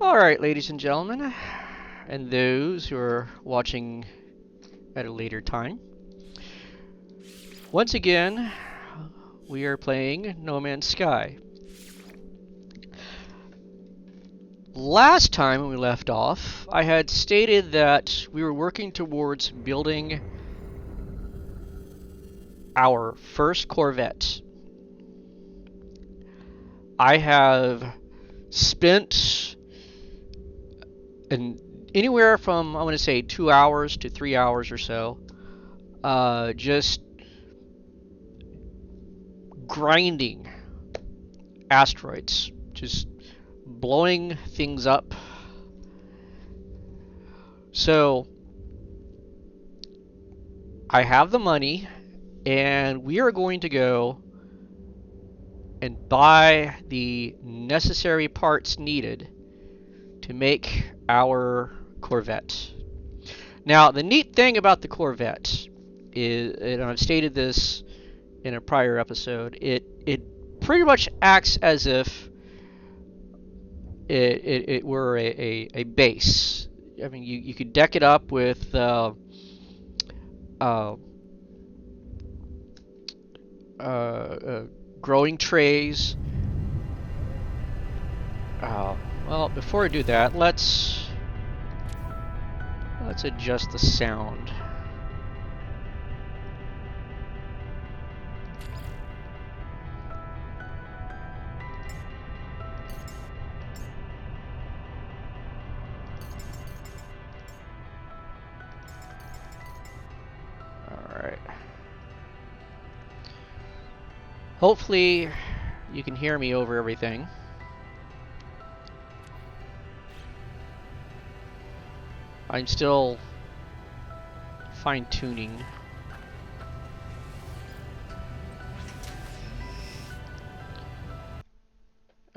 Alright, ladies and gentlemen, and those who are watching at a later time. Once again, we are playing No Man's Sky. Last time when we left off, I had stated that we were working towards building our first corvette. I have spent anywhere from, I want to say, 2 hours to 3 hours or so, just grinding asteroids, just blowing things up. So I have the money, and we are going to go and buy the necessary parts needed to make our corvette. Now, the neat thing about the corvette is, and I've stated this in a prior episode, it pretty much acts as if it were a base. I mean, you could deck it up with growing trays. Well, before I do that, let's adjust the sound. Alright. Hopefully you can hear me over everything. I'm still fine-tuning.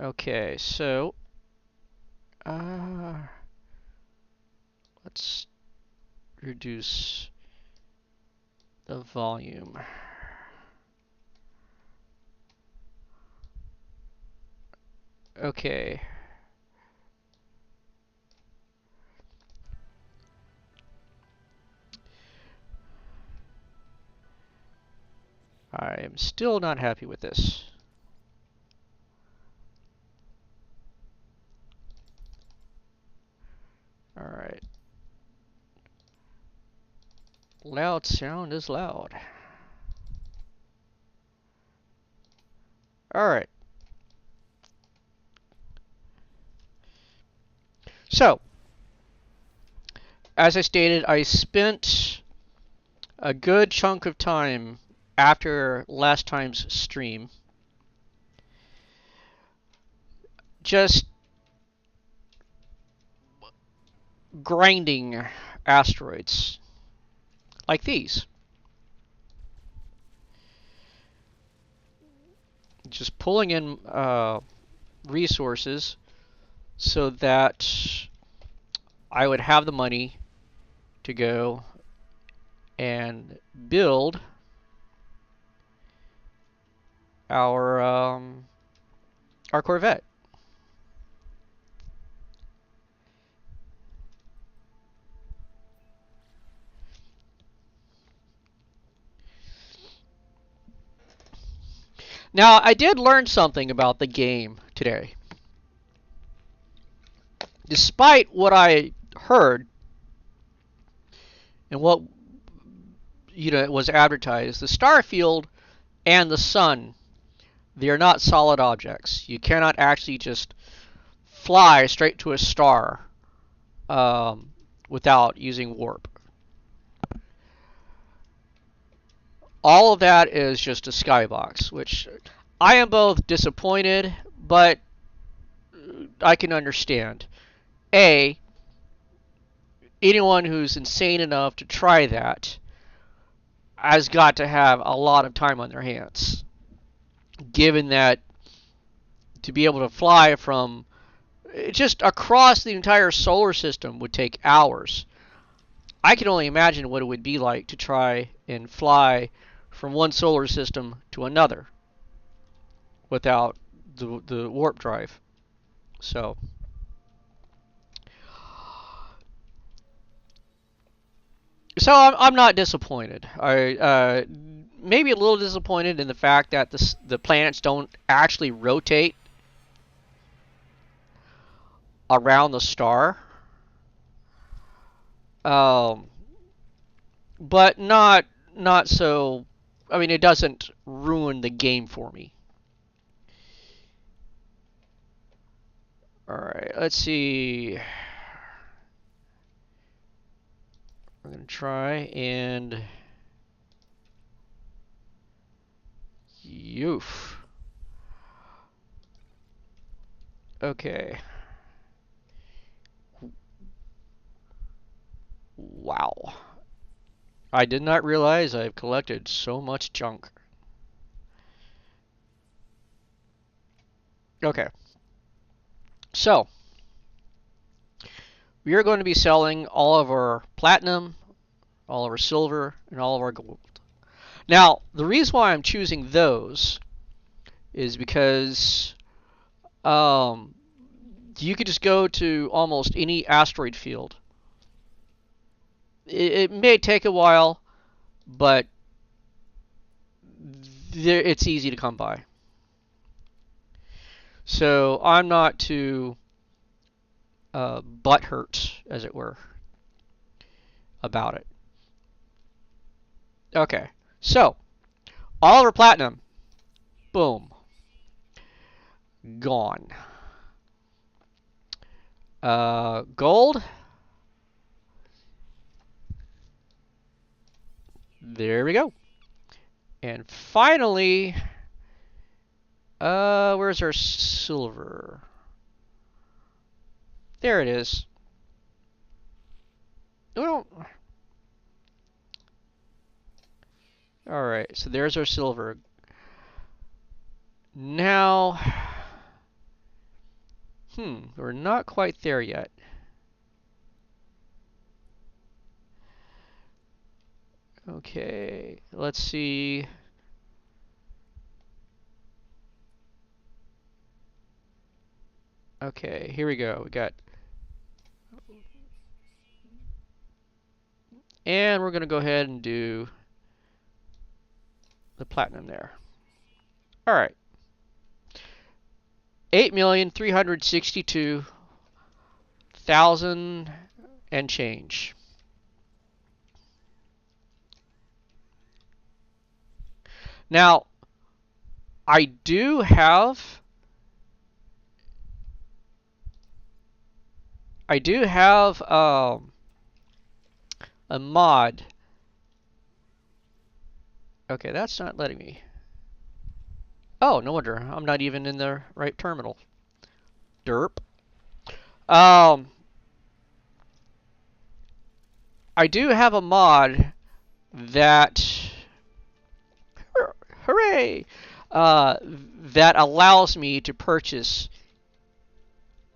Okay, so let's reduce the volume. Okay. I am still not happy with this. Alright. Loud sound is loud. Alright. So, as I stated, I spent a good chunk of time after last time's stream just grinding asteroids like these. Just pulling in resources so that I would have the money to go and build our corvette. Now, I did learn something about the game today. Despite what I heard and what was advertised, the star field and the sun, they are not solid objects. You cannot actually just fly straight to a star without using warp. All of that is just a skybox, which I am both disappointed, but I can understand. Anyone who's insane enough to try that has got to have a lot of time on their hands, given that to be able to fly from just across the entire solar system would take hours. I can only imagine what it would be like to try and fly from one solar system to another without the warp drive. So So I'm not disappointed. I maybe a little disappointed in the fact that the planets don't actually rotate around the star. Um, but not so. I mean, it doesn't ruin the game for me. All right, let's see. We're gonna try and Yoof. Okay. Wow. I did not realize I've collected so much junk. Okay. So, we are going to be selling all of our platinum, all of our silver, and all of our gold. Now, the reason why I'm choosing those is because you could just go to almost any asteroid field. It may take a while, but it's easy to come by. So I'm not too butthurt, as it were, about it. Okay, so all of our platinum, boom, gone. Gold, there we go. And finally, where's our silver? There it is. Well, all right, so there's our silver. Now, we're not quite there yet. Okay, let's see. Okay, here we go. We got, and we're gonna go ahead and do the platinum there. All right, 8,362,000 and change. Now, I do have a mod. Okay, that's not letting me. Oh, no wonder. I'm not even in the right terminal. Derp. I do have a mod that, hooray, that allows me to purchase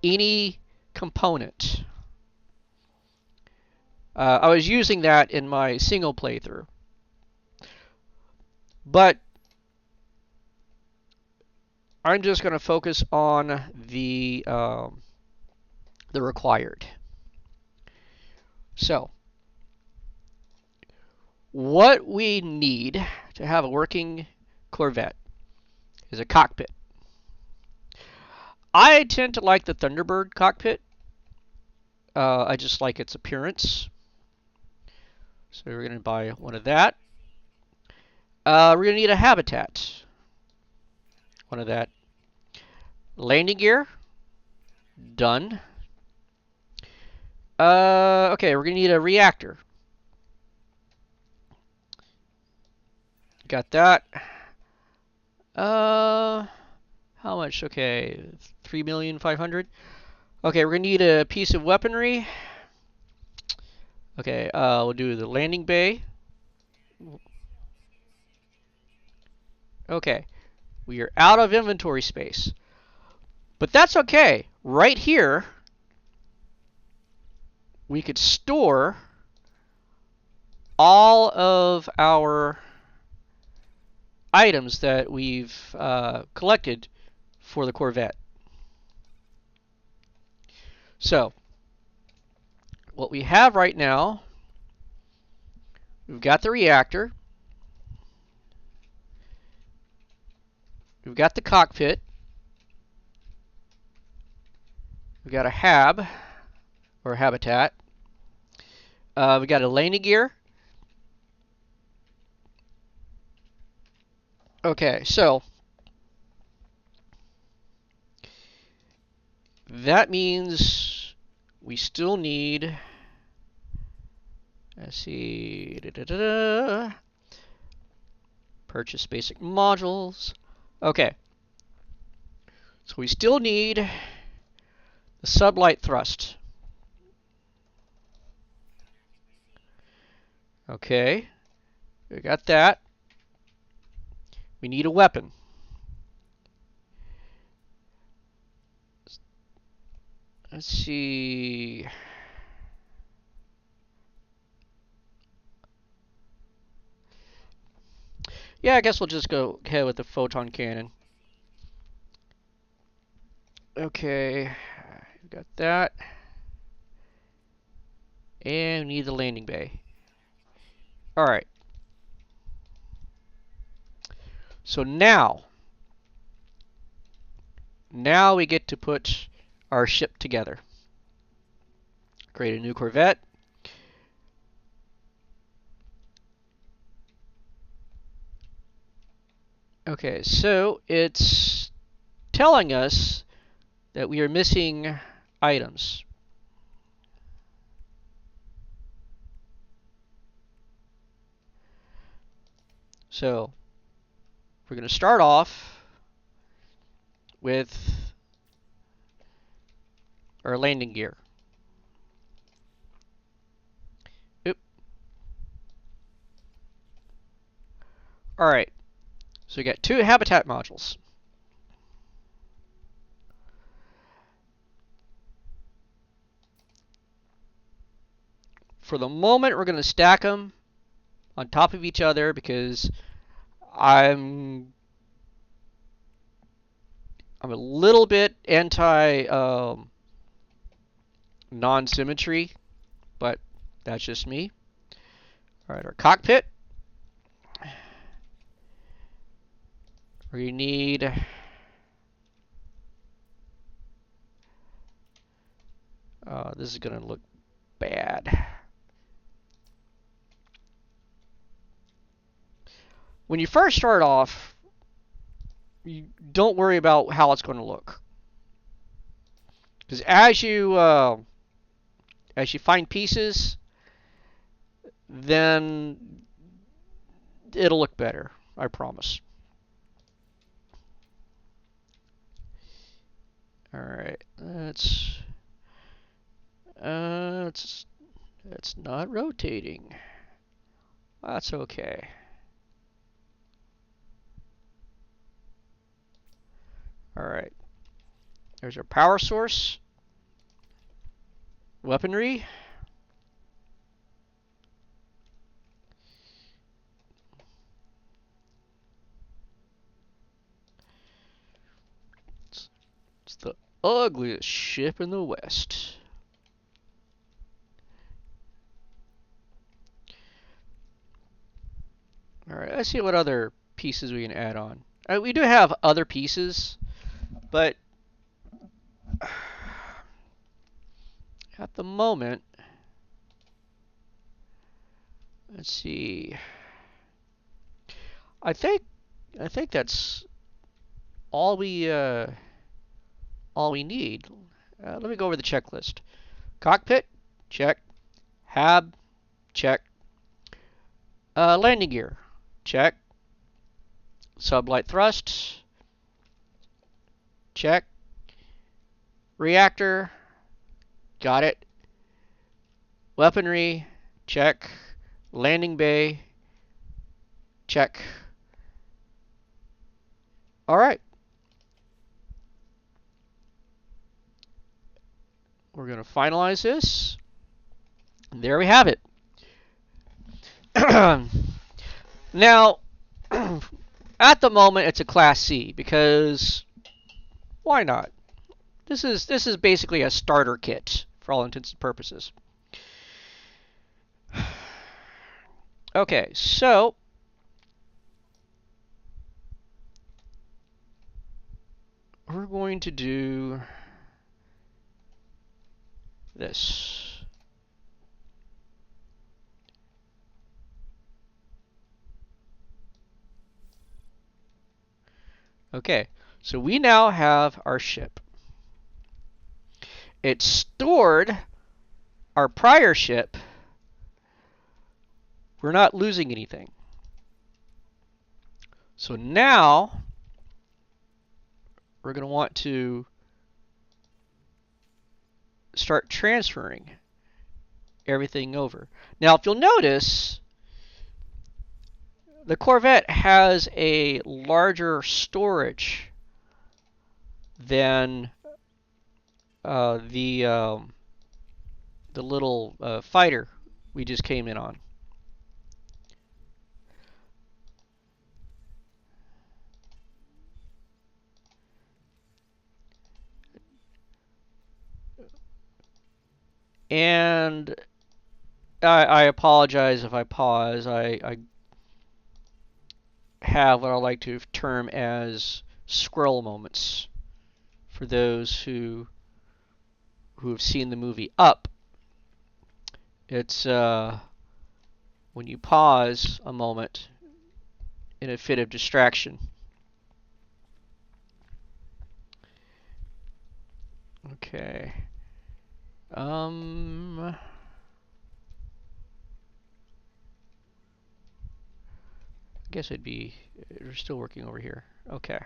any component. I was using that in my single playthrough. But I'm just going to focus on the required. So, what we need to have a working Corvette is a cockpit. I tend to like the Thunderbird cockpit. I just like its appearance. So we're going to buy one of that. We're going to need a habitat. One of that. Landing gear. Done. Okay, we're going to need a reactor. Got that. How much? Okay, 3,500,000. Okay, we're going to need a piece of weaponry. Okay, we'll do the landing bay. Okay, we are out of inventory space. But that's okay. Right here, we could store all of our items that we've collected for the Corvette. So, what we have right now We've got the reactor. We've got the cockpit. We've got a hab, or habitat. We've got a landing gear. Okay, so that means we still need, let's see, purchase basic modules. Okay, so we still need the sublight thrust. Okay, we got that. We need a weapon. Let's see. Yeah, I guess we'll just go ahead with the photon cannon. Okay, got that. And we need the landing bay. Alright. So now we get to put our ship together. Create a new corvette. Okay, so it's telling us that we are missing items. So we're going to start off with our landing gear. Oop. Alright, so we got 2 habitat modules. For the moment, we're going to stack them on top of each other because I'm a little bit anti non-symmetry, but that's just me. Alright, our cockpit. We need this is going to look bad. When you first start off, you don't worry about how it's going to look, because as you find pieces, then it'll look better. I promise. All right, it's not rotating. That's okay. Alright, there's our power source, weaponry, it's the ugliest ship in the West. Alright, let's see what other pieces we can add on. We do have other pieces, but at the moment, let's see. I think that's all we need. Let me go over the checklist. Cockpit, check. Hab, check. Landing gear, check. Sublight thrust, check. Reactor, got it. Weaponry, check. Landing bay, check. Alright. We're going to finalize this. And there we have it. Now, at the moment, it's a Class C because why not? This is basically a starter kit for all intents and purposes. Okay, so we're going to do this. Okay, so we now have our ship. It stored our prior ship. We're not losing anything. So now we're going to want to start transferring everything over. Now, if you'll notice, the Corvette has a larger storage than the little fighter we just came in on. And I apologize if I pause. I have what I like to term as squirrel moments for those who have seen the movie Up. It's when you pause a moment in a fit of distraction. Okay. I guess we're still working over here. Okay.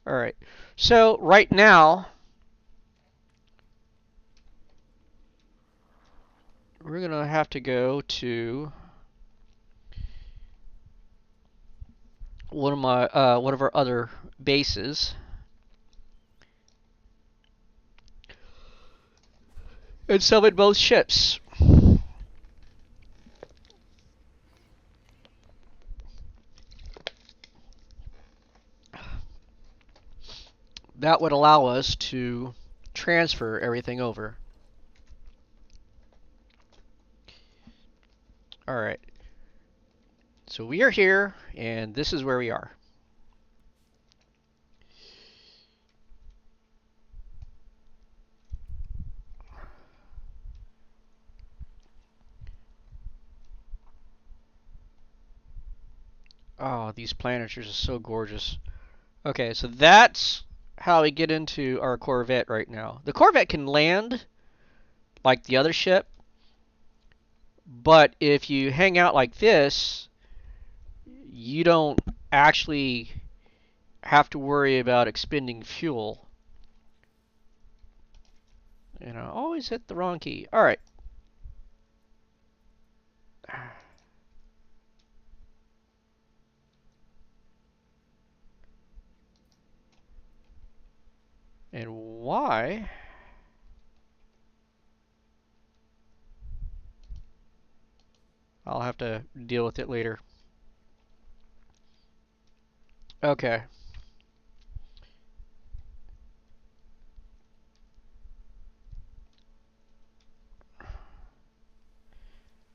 All right. So right now, we're going to have to go to one of our other bases and summon both ships. That would allow us to transfer everything over. All right. So we are here, and this is where we are. Oh, these planeters are so gorgeous. Okay, so that's how we get into our Corvette right now. The Corvette can land like the other ship, but if you hang out like this, you don't actually have to worry about expending fuel. And I always hit the wrong key. All right. And why? I'll have to deal with it later. Okay.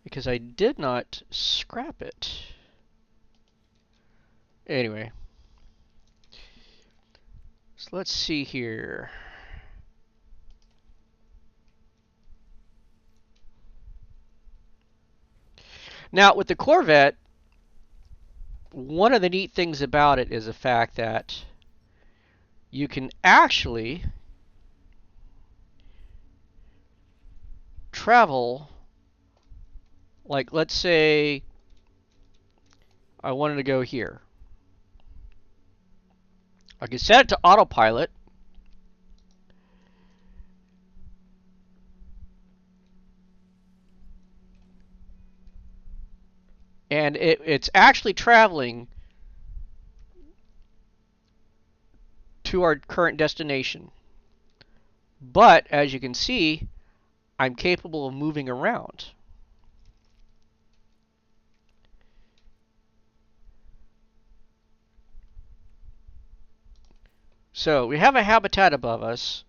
Because I did not scrap it. Anyway. So let's see here. Now, with the Corvette, one of the neat things about it is the fact that you can actually travel, like let's say I wanted to go here. I can set it to autopilot. And it's actually traveling to our current destination. But as you can see, I'm capable of moving around. So we have a habitat above us,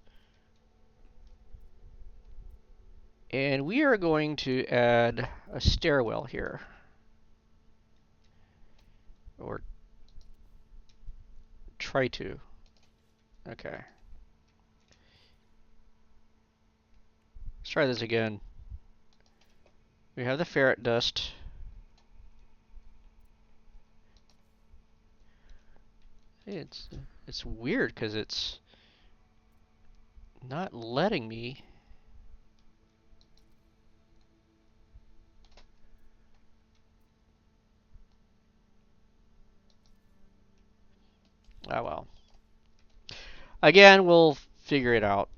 and we are going to add a stairwell here, or try to. Okay. Let's try this again. We have the ferret dust. It's weird because it's not letting me. Oh well. Again, we'll figure it out.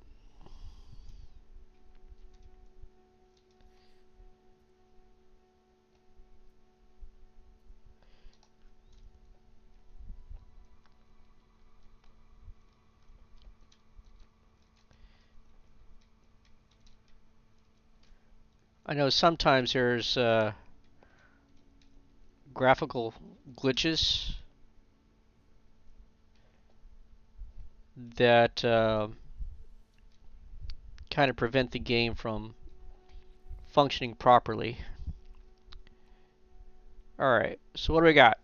I know sometimes there's graphical glitches that kind of prevent the game from functioning properly. Alright, so what do we got?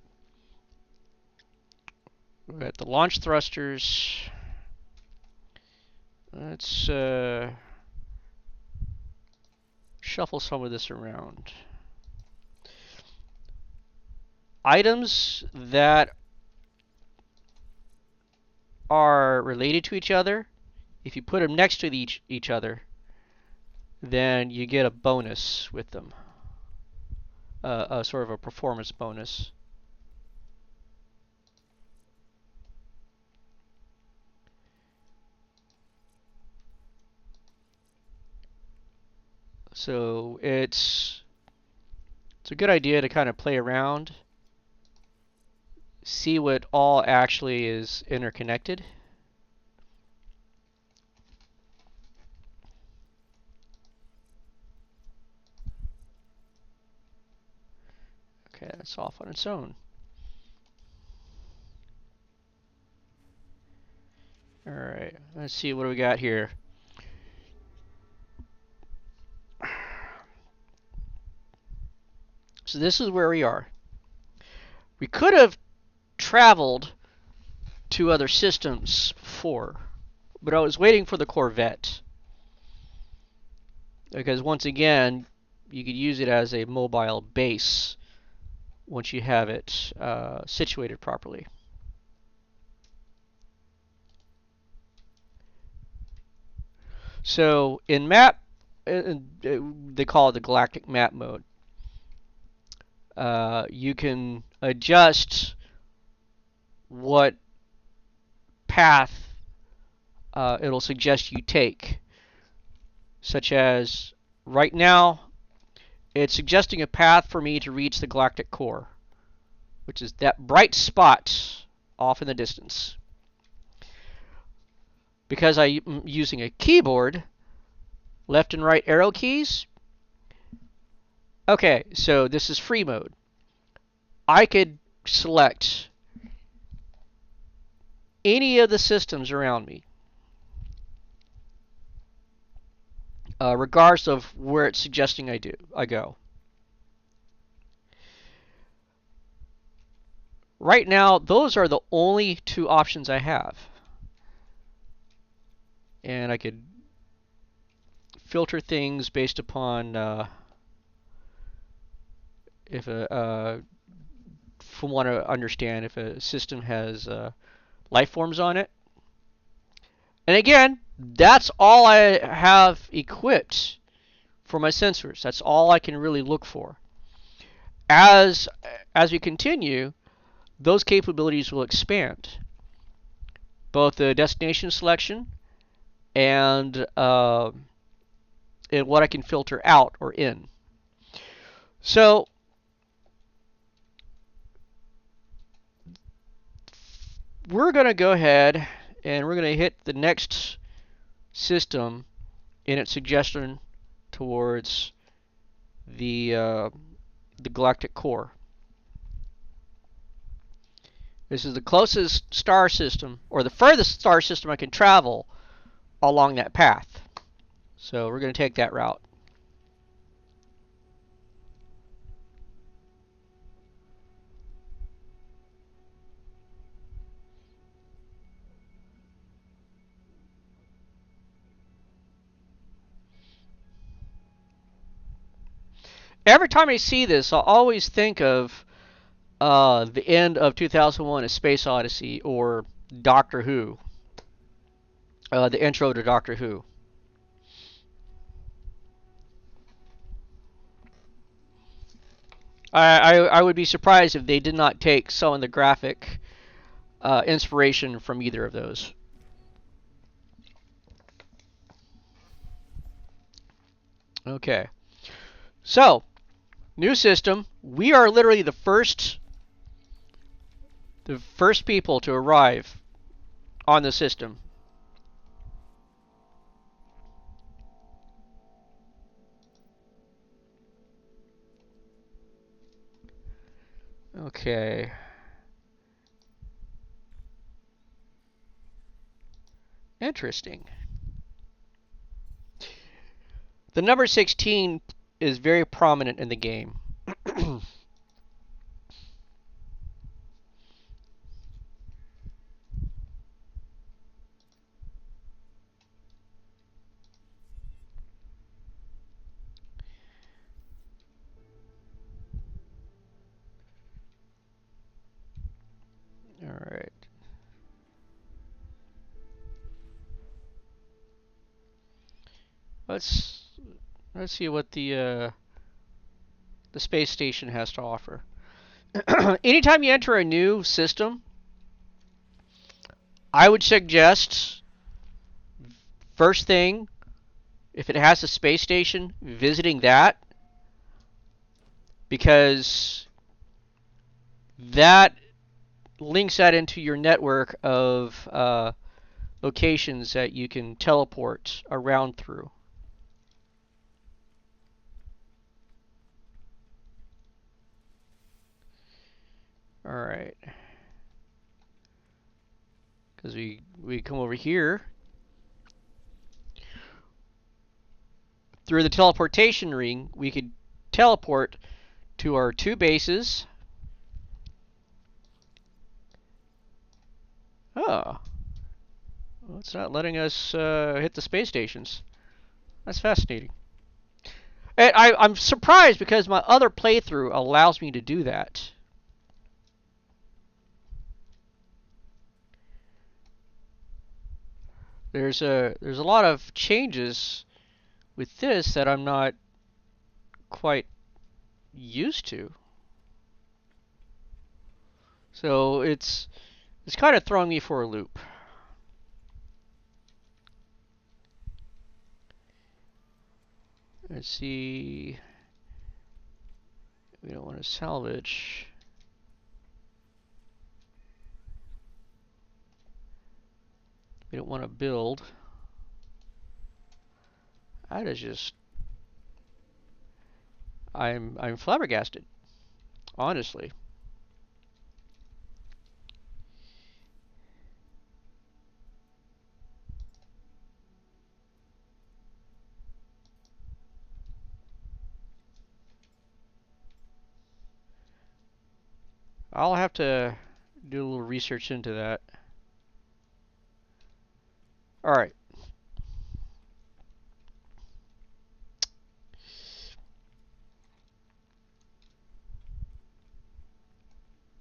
We got the launch thrusters. Let's shuffle some of this around. Items that are related to each other, if you put them next to each other, then you get a bonus with them. A sort of a performance bonus. So it's a good idea to kind of play around, see what all actually is interconnected. Okay, that's off on its own. Alright, let's see what do we got here. So this is where we are. We could have traveled to other systems before, but I was waiting for the corvette. Because once again, you could use it as a mobile base once you have it situated properly. So in map, they call it the galactic map mode. You can adjust what path it'll suggest you take. Such as, right now, it's suggesting a path for me to reach the galactic core, which is that bright spot off in the distance. Because I'm using a keyboard, left and right arrow keys. Okay, so this is free mode. I could select any of the systems around me, regardless of where it's suggesting I go. Right now, those are the only two options I have. And I could filter things based upon want to understand if a system has life forms on it. And again, that's all I have equipped for my sensors. That's all I can really look for. As we continue, those capabilities will expand. Both the destination selection and what I can filter out or in. So we're going to go ahead and we're going to hit the next system in its suggestion towards the galactic core. This is the closest star system, or the furthest star system I can travel along that path. So we're going to take that route. Every time I see this, I'll always think of the end of 2001: A Space Odyssey, or Doctor Who, the intro to Doctor Who. I would be surprised if they did not take some of the graphic inspiration from either of those. Okay, so new system. We are literally the first people to arrive on the system. Okay. Interesting. The number 16 is very prominent in the game. All right. Let's see what the space station has to offer. Anytime you enter a new system, I would suggest, first thing, if it has a space station, visiting that, because that links that into your network of locations that you can teleport around through. All right. Because we come over here through the teleportation ring, we could teleport to our two bases. Oh, well, it's not letting us hit the space stations. That's fascinating. And I'm surprised because my other playthrough allows me to do that. There's a lot of changes with this that I'm not quite used to. So it's kind of throwing me for a loop. Let's see. We don't want to salvage. We don't want to build. That is just... I'm flabbergasted, honestly. I'll have to do a little research into that. All right.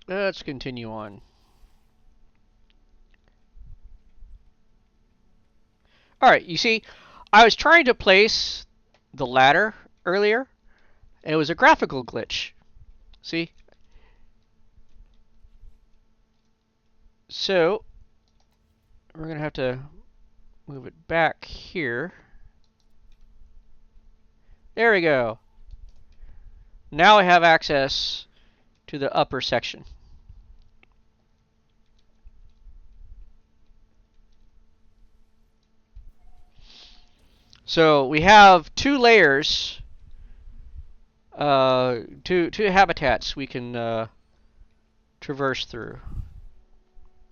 Let's continue on. All right, you see, I was trying to place the ladder earlier, and it was a graphical glitch. See? So, we're going to have to move it back here. There we go. Now I have access to the upper section. So we have two layers, two habitats we can traverse through.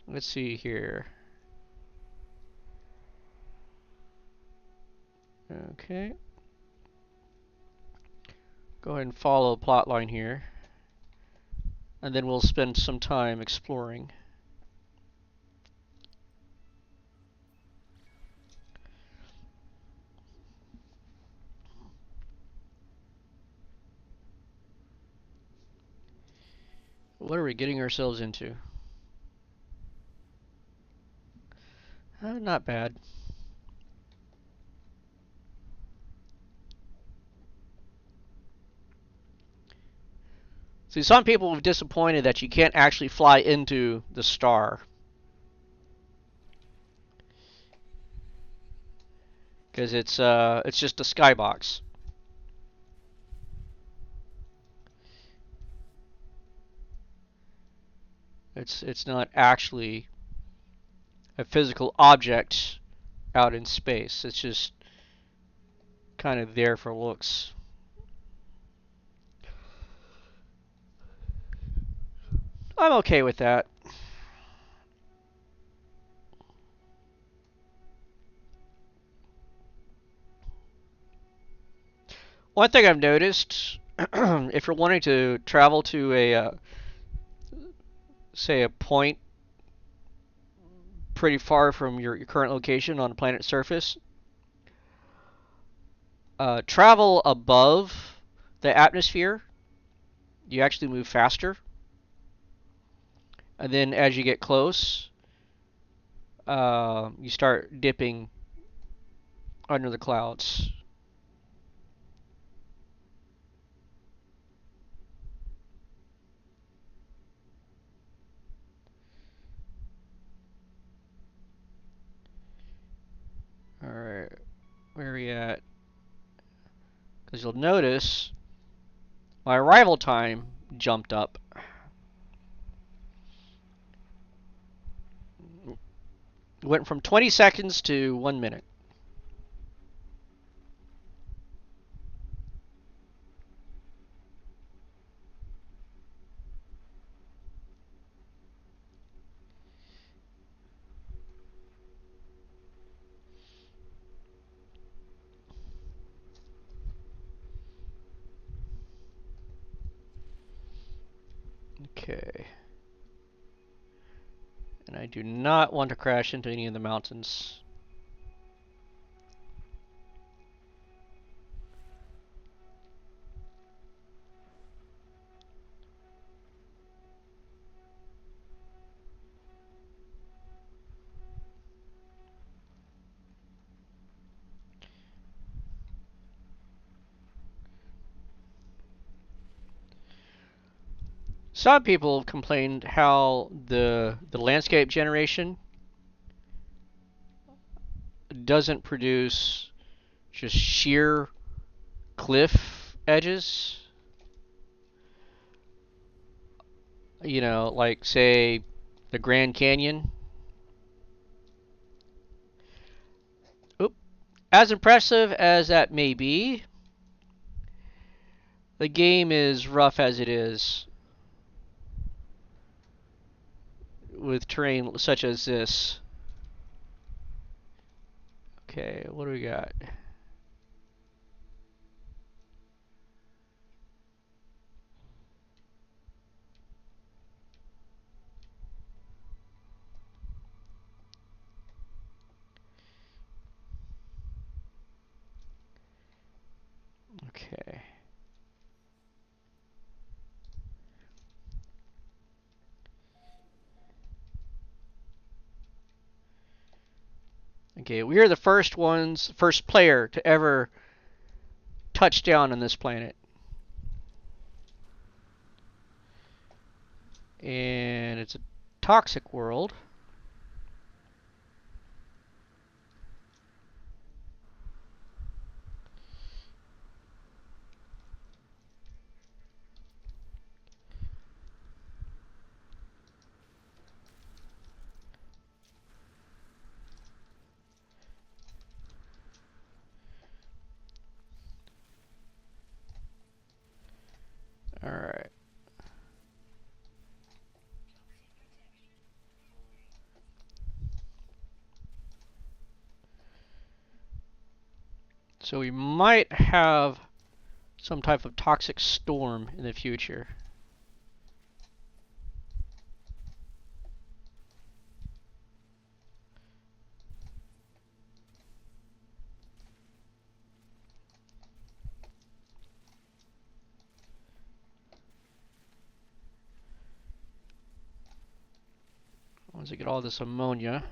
Let's see here. Okay. Go ahead and follow the plot line here. And then we'll spend some time exploring. What are we getting ourselves into? Not bad. See, some people are disappointed that you can't actually fly into the star. Because it's just a skybox. It's not actually a physical object out in space. It's just kind of there for looks. I'm okay with that. One thing I've noticed, if you're wanting to travel to say a point pretty far from your current location on the planet's surface, travel above the atmosphere. You actually move faster. And then as you get close, you start dipping under the clouds. Alright, where are we at? Because you'll notice my arrival time jumped up. It went from 20 seconds to 1 minute. Okay. And I do not want to crash into any of the mountains. Some people have complained how the landscape generation doesn't produce just sheer cliff edges. You know, like say the Grand Canyon. Oop. As impressive as that may be, the game is rough as it is with terrain such as this. Okay, what do we got? Okay. Okay, we are the first player to ever touch down on this planet. And it's a toxic world. So we might have some type of toxic storm in the future. Once I get all this ammonia.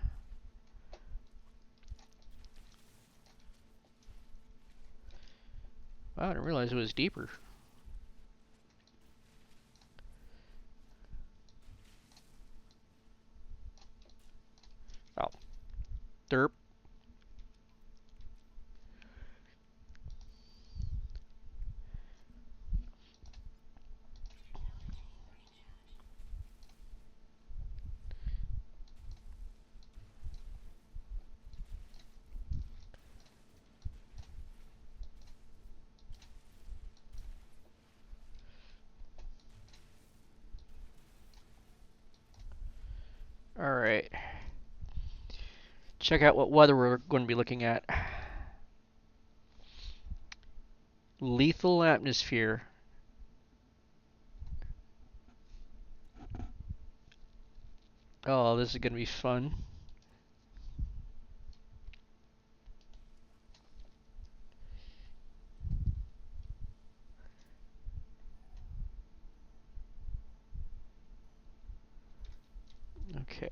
Wow, I didn't realize it was deeper. Oh, derp. Alright. Check out what weather we're going to be looking at. Lethal atmosphere. Oh, this is going to be fun. Okay.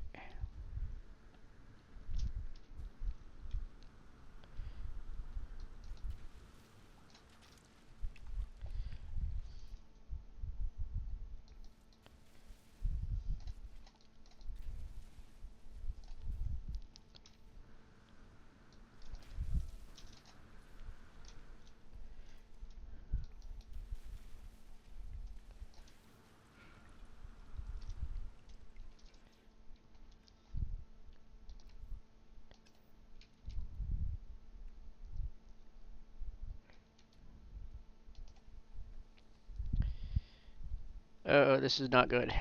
Oh, this is not good.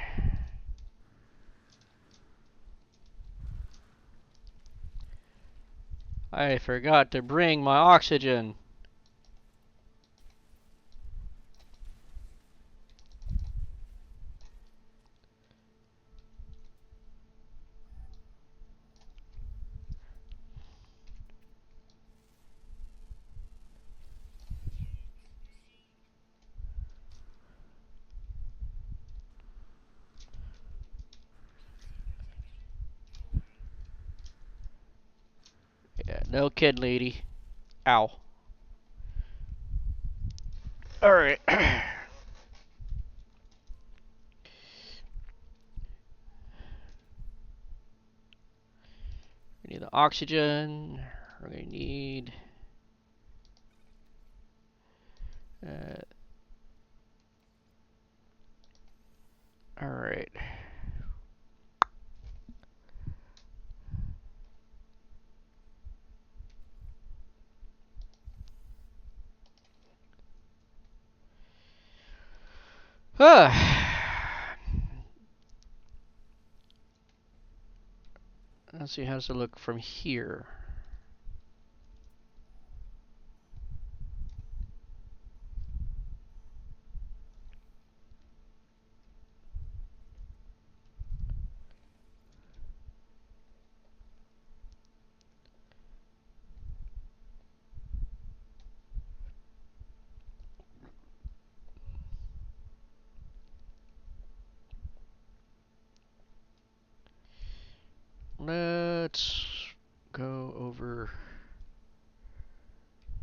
I forgot to bring my oxygen. Yeah, no kid, lady. Ow. Alright. We need the oxygen. We're going to need... Alright. Let's see how does it look from here. Let's go over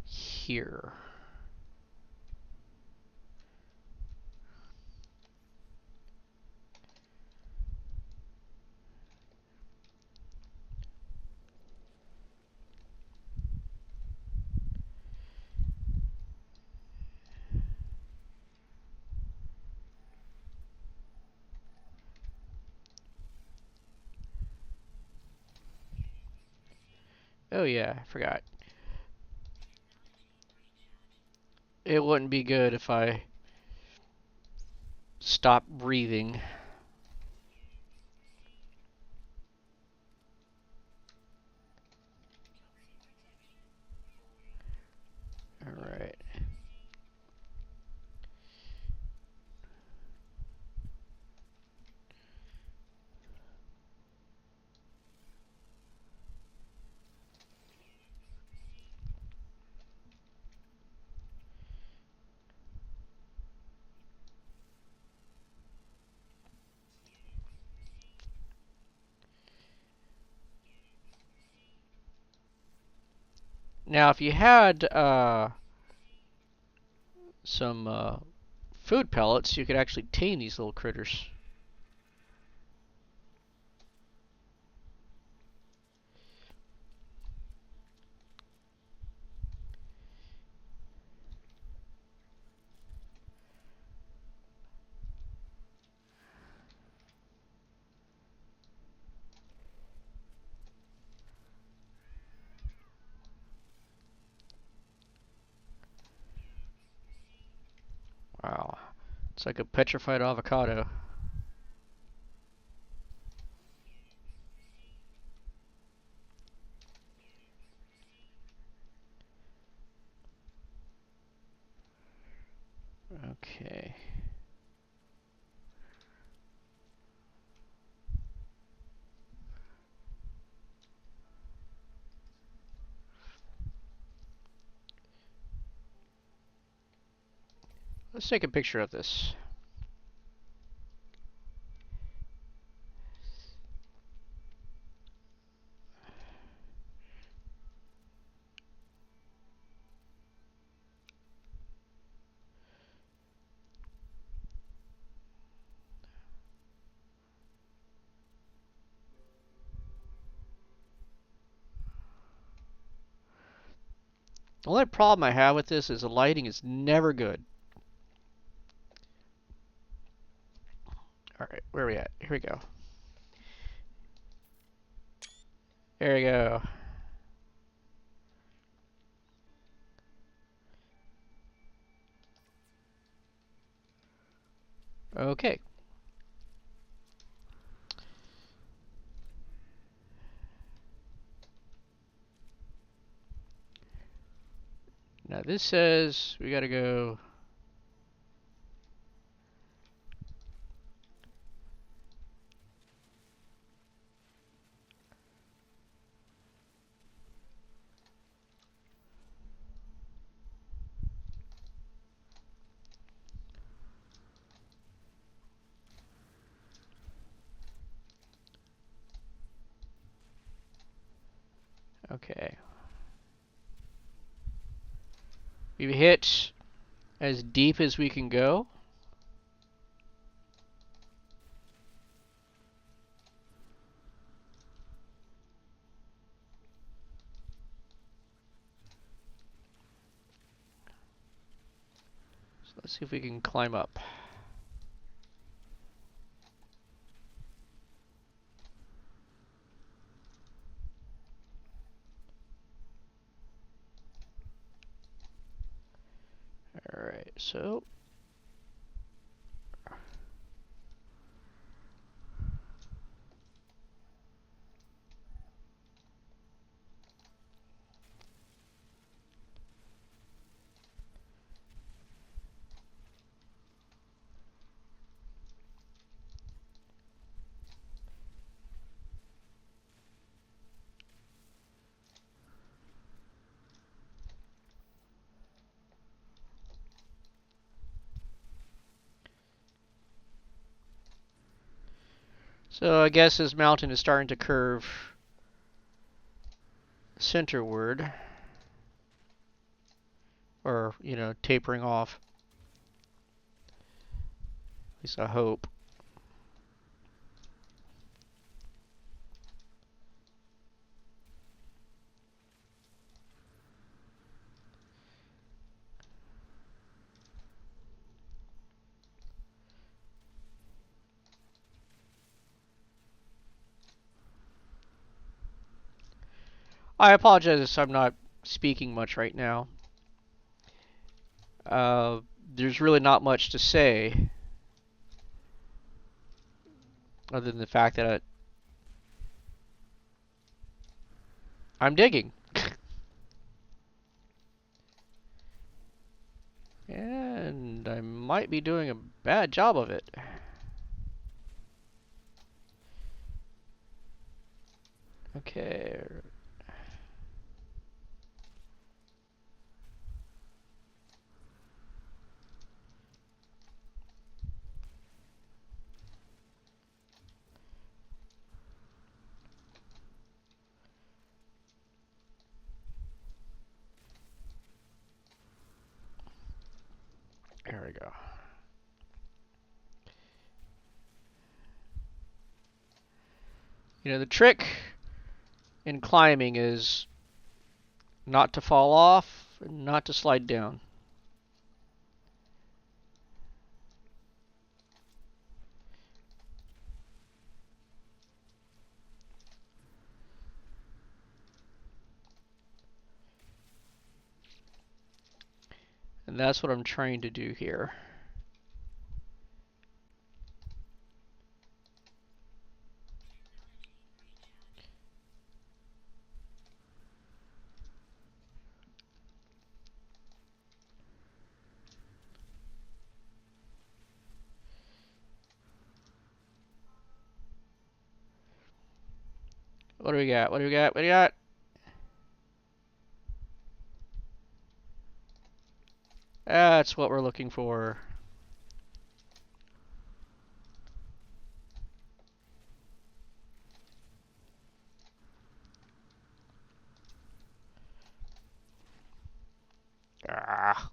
here. Oh yeah, I forgot. It wouldn't be good if I stopped breathing. Now, if you had some food pellets, you could actually tame these little critters. Wow. It's like a petrified avocado. Okay. Let's take a picture of this. The only problem I have with this is the lighting is never good. Alright, where are we at? Here we go. There we go. Okay. Now this says we gotta go. Okay. We've hit as deep as we can go. So let's see if we can climb up. Alright, so I guess this mountain is starting to curve centerward, or, you know, tapering off. At least I hope. I apologize if I'm not speaking much right now. There's really not much to say other than the fact that I'm digging. And I might be doing a bad job of it. Okay. You know, the trick in climbing is not to fall off and not to slide down. And that's what I'm trying to do here. What do we got? What do we got? What do we got? That's what we're looking for. Ah.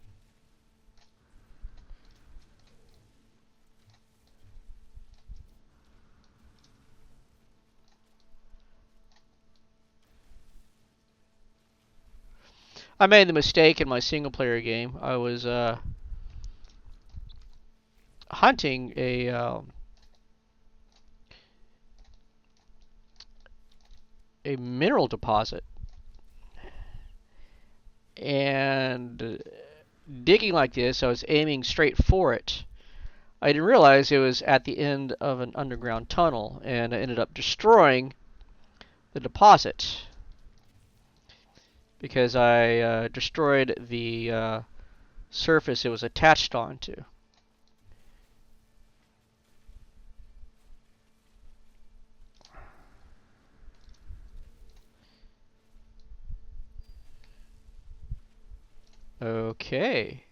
I made the mistake in my single player game. I was hunting a mineral deposit and digging like this, I was aiming straight for it. I didn't realize it was at the end of an underground tunnel, and I ended up destroying the deposit because I destroyed the surface it was attached onto. Okay.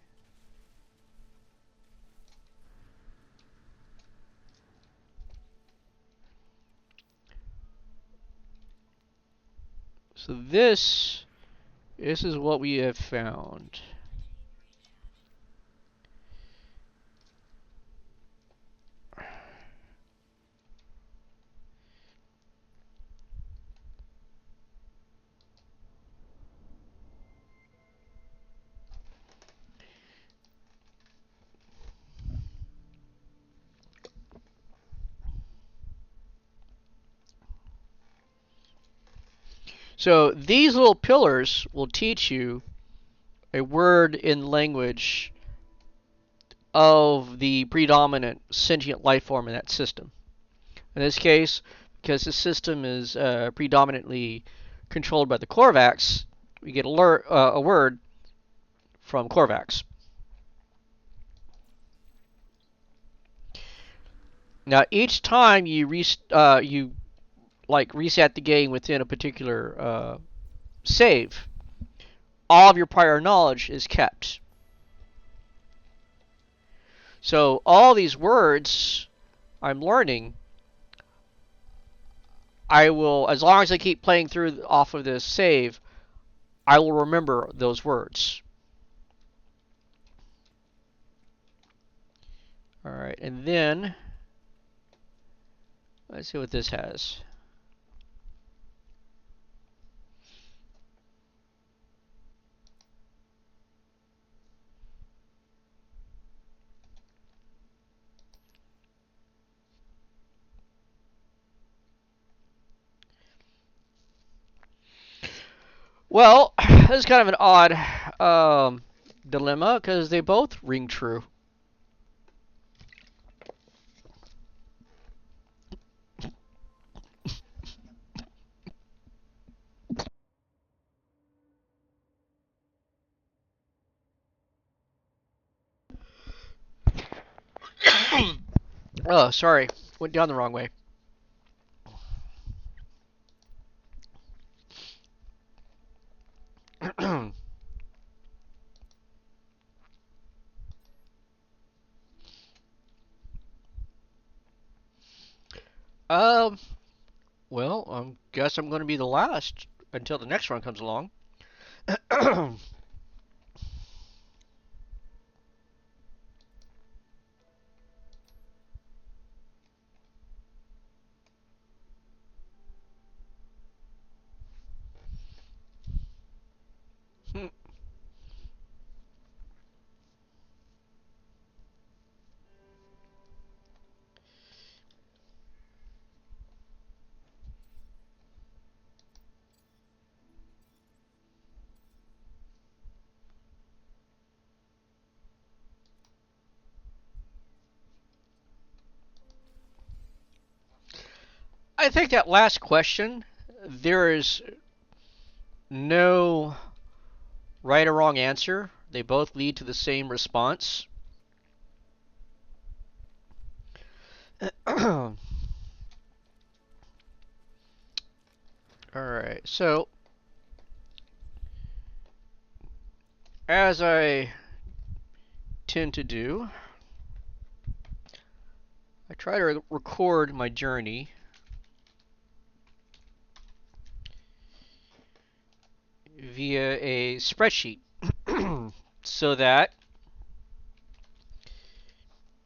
So this is what we have found. So these little pillars will teach you a word in language of the predominant sentient life form in that system. In this case, because the system is predominantly controlled by the Corvax, we get a word from Corvax. Now, each time you reset the game within a particular save, all of your prior knowledge is kept. So all these words I'm learning, I will, as long as I keep playing through off of this save, I will remember those words. All right, and then let's see what this has. Well, this is kind of an odd dilemma because they both ring true. Oh, sorry. Went down the wrong way. um, well, I guess I'm going to be the last until the next one comes along. I think that last question, there is no right or wrong answer. They both lead to the same response. Alright, so as I tend to do, I try to record my journey via a spreadsheet so that,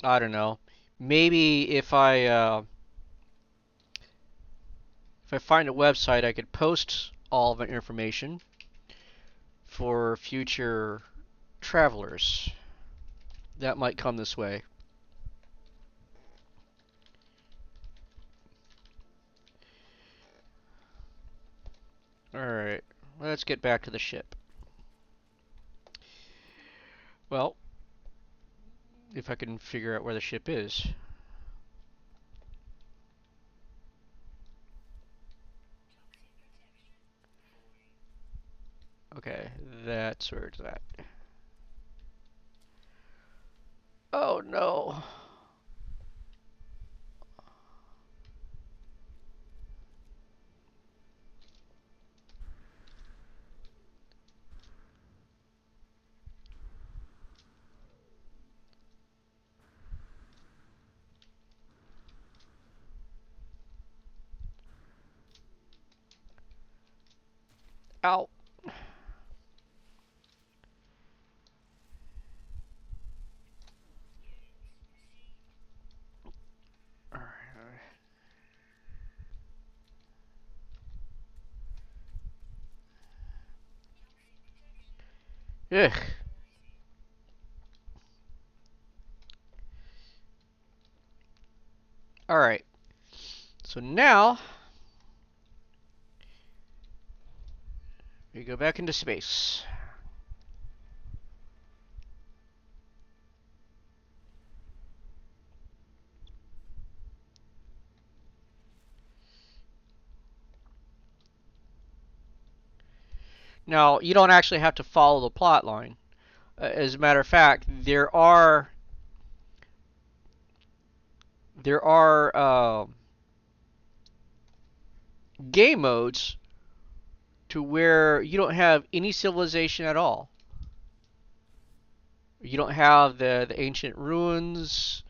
I don't know, maybe if I find a website, I could post all of my information for future travelers that might come this way. Alright, let's get back to the ship. Well, if I can figure out where the ship is. Okay, that's where it's at. Oh no. Ow. Ugh. Alright. So now we go back into space. Now, you don't actually have to follow the plot line. As a matter of fact, there are game modes to where you don't have any civilization at all. You don't have the ancient ruins.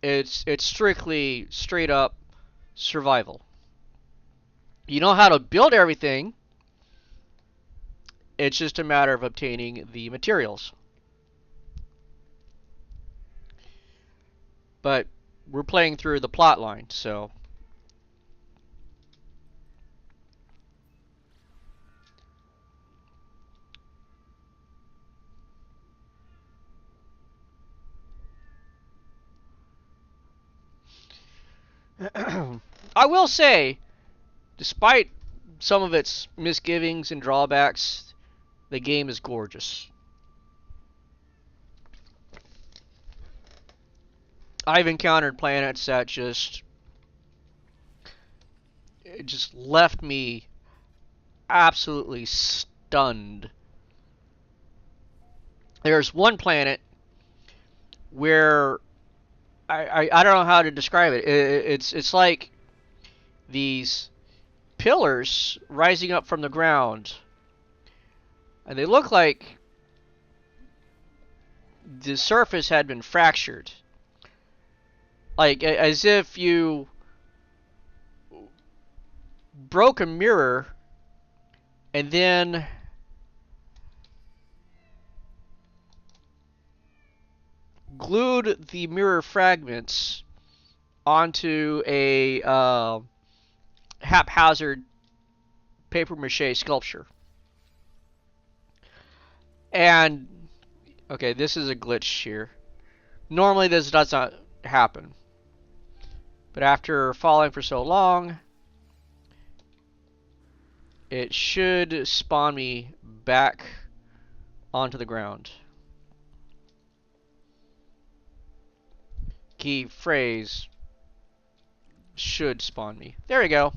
It's strictly straight up survival. You know how to build everything. It's just a matter of obtaining the materials. But we're playing through the plot line, so I will say, despite some of its misgivings and drawbacks, the game is gorgeous. I've encountered planets that just left me absolutely stunned. There's one planet where I don't know how to describe it. It's like these pillars rising up from the ground, and they look like the surface had been fractured, like as if you broke a mirror and then glued the mirror fragments onto a haphazard paper mache sculpture. And okay, this is a glitch here. Normally this does not happen, but after falling for so long, it should spawn me back onto the ground. Key phrase: should spawn me. There we go.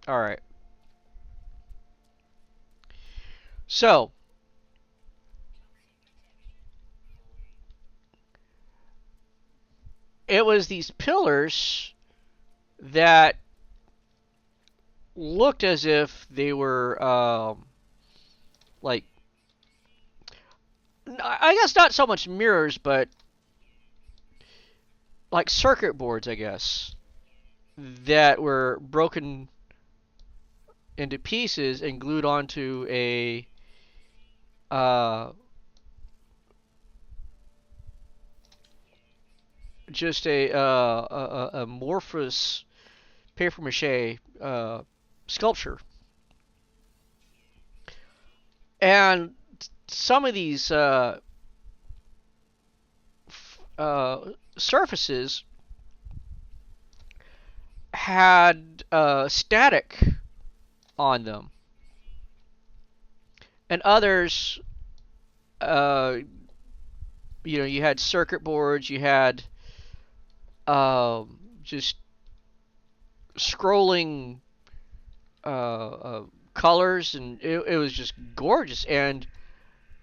Alright. So, it was these pillars that looked as if they were, like, I guess not so much mirrors, but like circuit boards, I guess, that were broken into pieces and glued onto a just a amorphous paper mache sculpture. And some of these surfaces had static on them, and others, you had circuit boards, you had just scrolling colors, and it was just gorgeous. And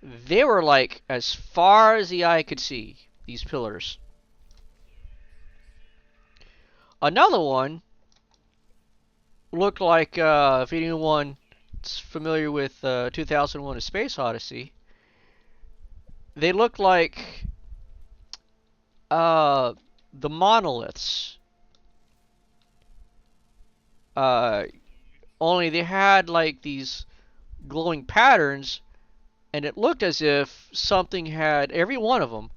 they were like as far as the eye could see, these pillars. Another one looked like, if anyone's familiar with 2001: A Space Odyssey, they looked like the monoliths. Only they had like these glowing patterns, and it looked as if something had, every one of them,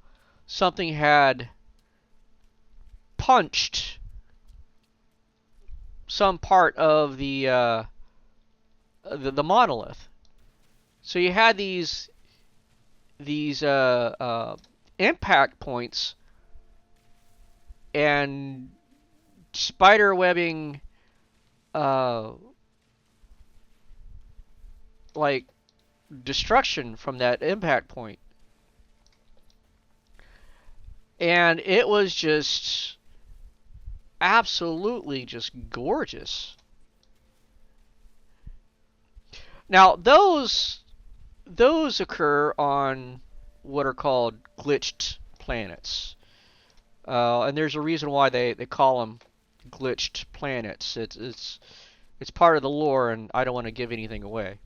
something had punched some part of the monolith. So you had these impact points and spider webbing, like destruction from that impact point. And it was just absolutely just gorgeous. Now those occur on what are called glitched planets, and there's a reason why they call them glitched planets. It's part of the lore, and I don't want to give anything away.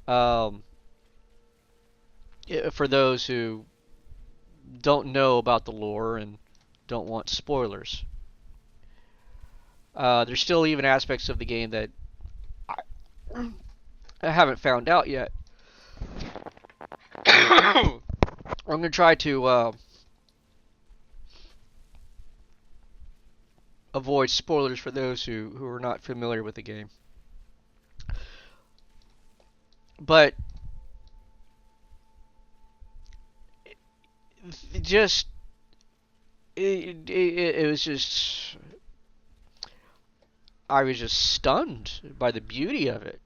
For those who don't know about the lore and don't want spoilers, there's still even aspects of the game that I haven't found out yet. I'm going to try to avoid spoilers for those who are not familiar with the game. But it was just, I was just stunned by the beauty of it.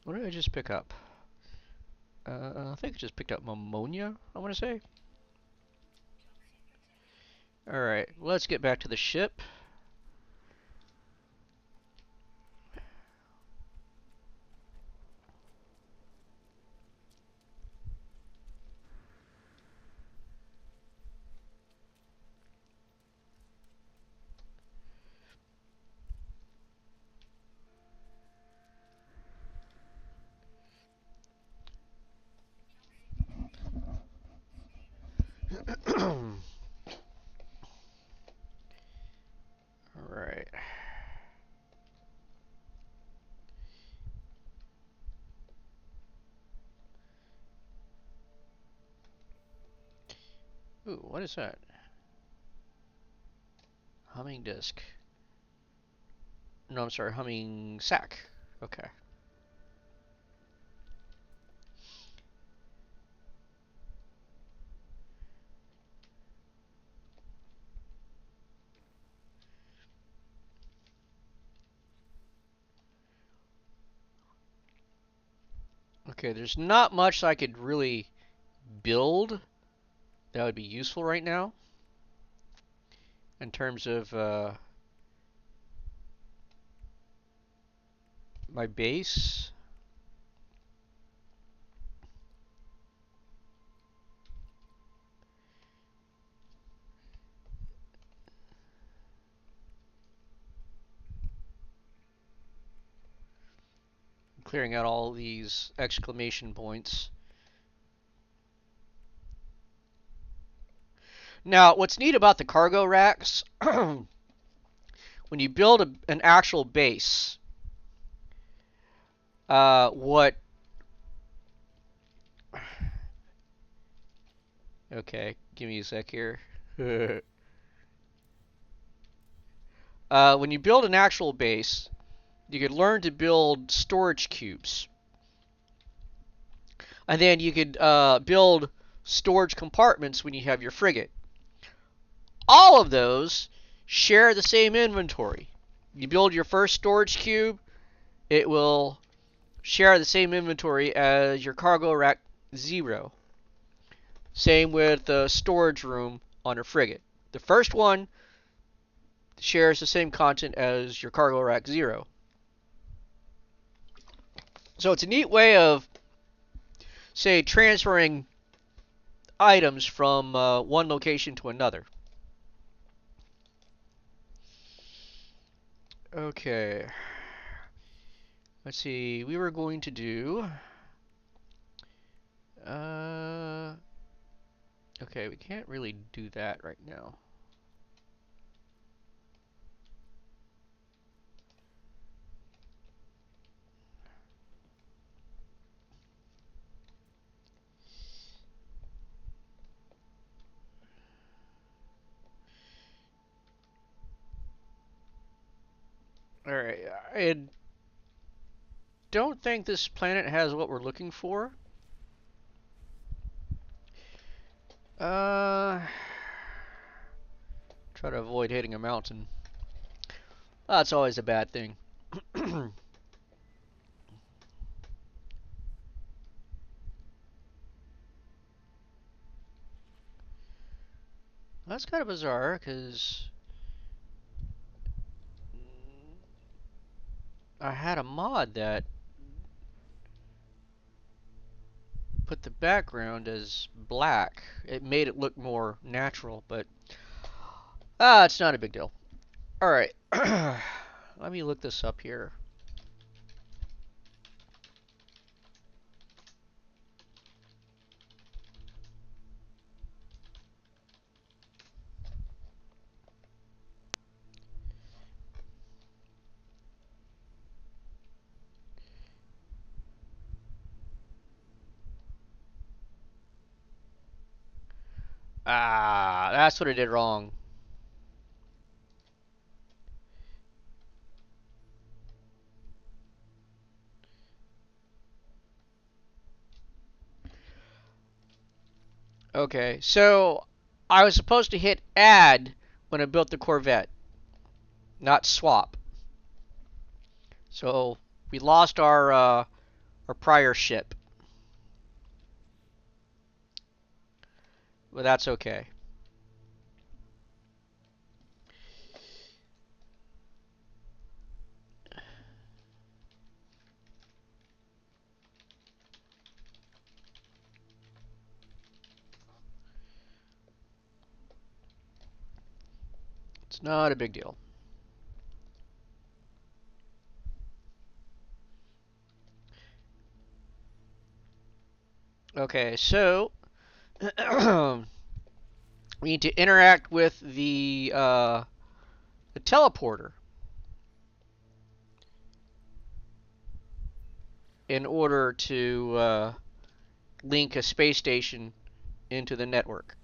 What did I just pick up? I think I just picked up ammonia, I want to say. Alright, let's get back to the ship. Alright. Ooh, what is that? Humming disk. No, I'm sorry, humming sack. Okay. Okay, there's not much I could really build that would be useful right now. in terms of my base. Clearing out all these exclamation points. Now, what's neat about the cargo racks, when you build an actual base, what... Okay, give me a sec here. When you build an actual base, you could learn to build storage cubes. And then you could build storage compartments when you have your frigate. All of those share the same inventory. You build your first storage cube, it will share the same inventory as your cargo rack 0. Same with the storage room on a frigate. The first one shares the same content as your cargo rack 0. So it's a neat way of, say, transferring items from one location to another. Okay. Let's see. We were going to do... okay, we can't really do that right now. Alright, I don't think this planet has what we're looking for. Try to avoid hitting a mountain. That's always a bad thing. That's kind of bizarre, because I had a mod that put the background as black. It made it look more natural, but it's not a big deal. Alright, let me look this up here. That's what I did wrong. Okay, so I was supposed to hit add when I built the Corvette, not swap. So we lost our prior ship. But that's okay. It's not a big deal. Okay, so we need to interact with the teleporter in order to link a space station into the network.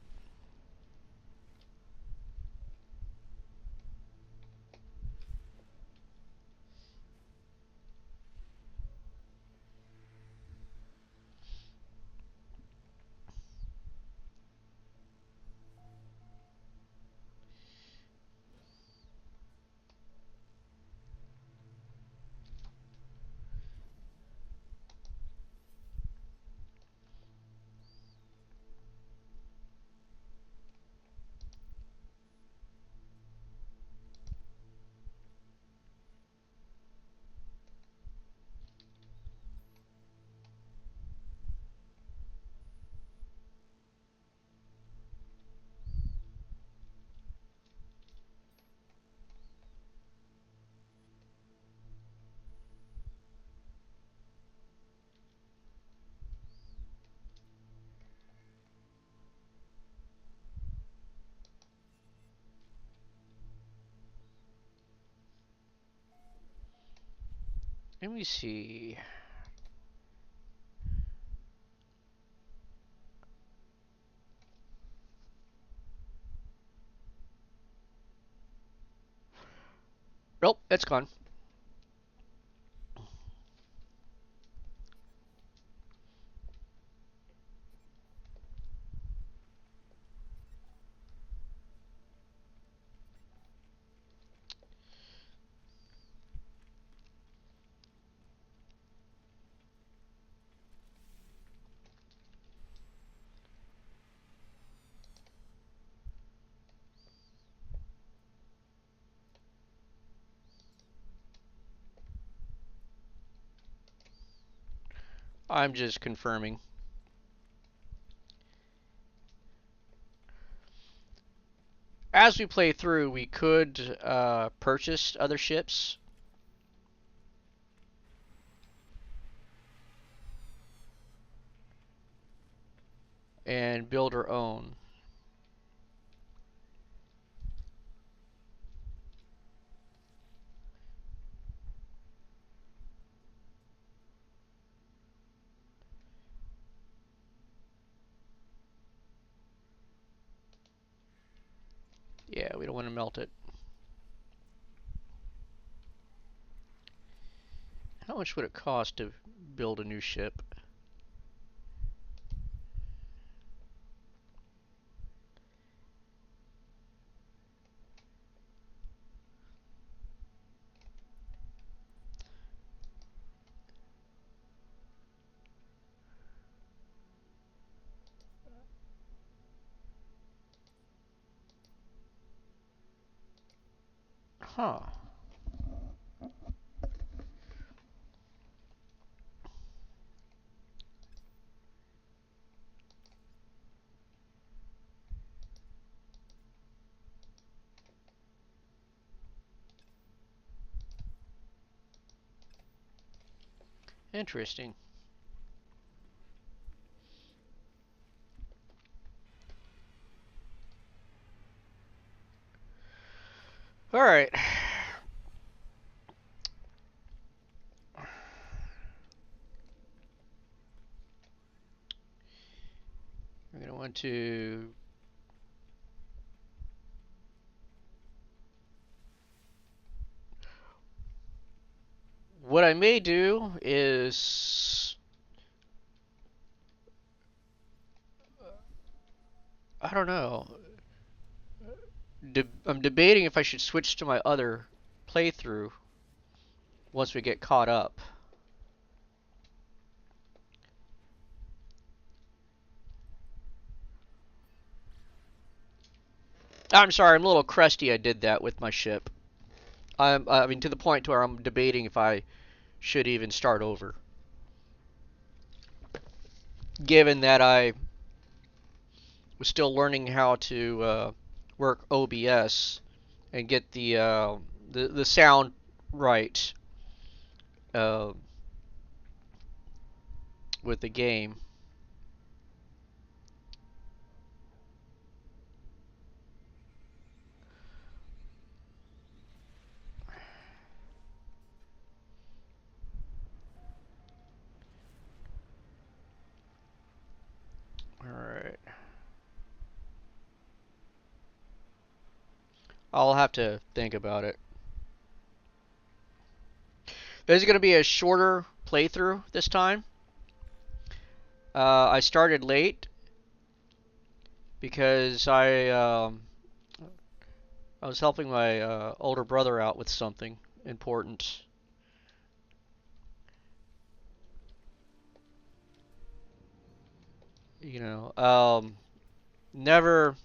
Let me see. Nope, it's gone. I'm just confirming. As we play through, we could purchase other ships. And build our own. Yeah, we don't want to melt it. How much would it cost to build a new ship? Huh. Interesting. All right. We're going to want to... What I may do is... I don't know. I'm debating if I should switch to my other playthrough once we get caught up. I'm sorry, I'm a little crusty I did that with my ship. I mean, to the point to where I'm debating if I should even start over. Given that I was still learning how to work OBS and get the sound right uh, with the game. Alright. I'll have to think about it. This is going to be a shorter playthrough this time. I started late because I was helping my older brother out with something important. You know, never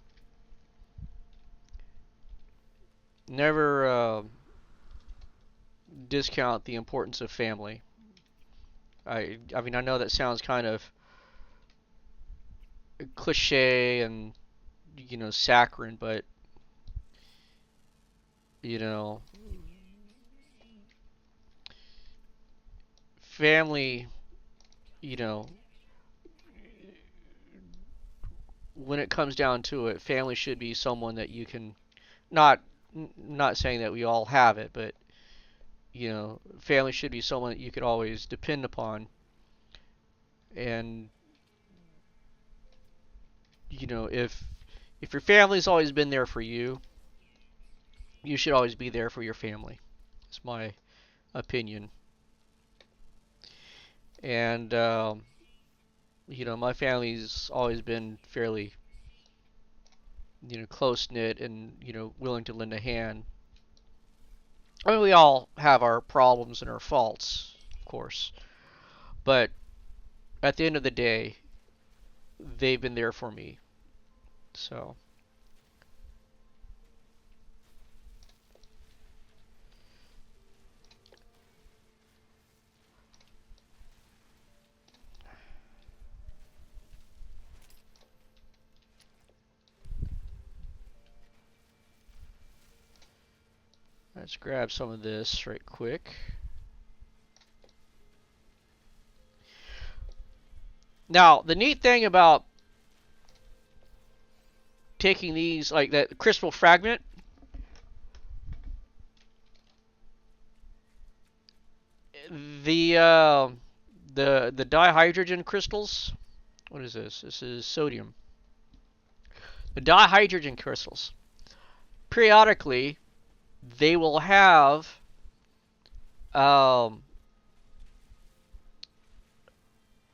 discount the importance of family. I mean, I know that sounds kind of cliche and, you know, saccharine, but, you know, family, you know, when it comes down to it, family should be someone that you can not not saying that we all have it, but family should be someone that you could always depend upon. And if your family's always been there for you, you should always be there for your family. It's my opinion. And my family's always been fairly, close knit and willing to lend a hand. I mean, we all have our problems and our faults, of course, but at the end of the day, they've been there for me. So, let's grab some of this right quick. Now, the neat thing about taking these, like that crystal fragment, the the dihydrogen crystals. What is this? This is sodium. The dihydrogen crystals. Periodically, they will have um,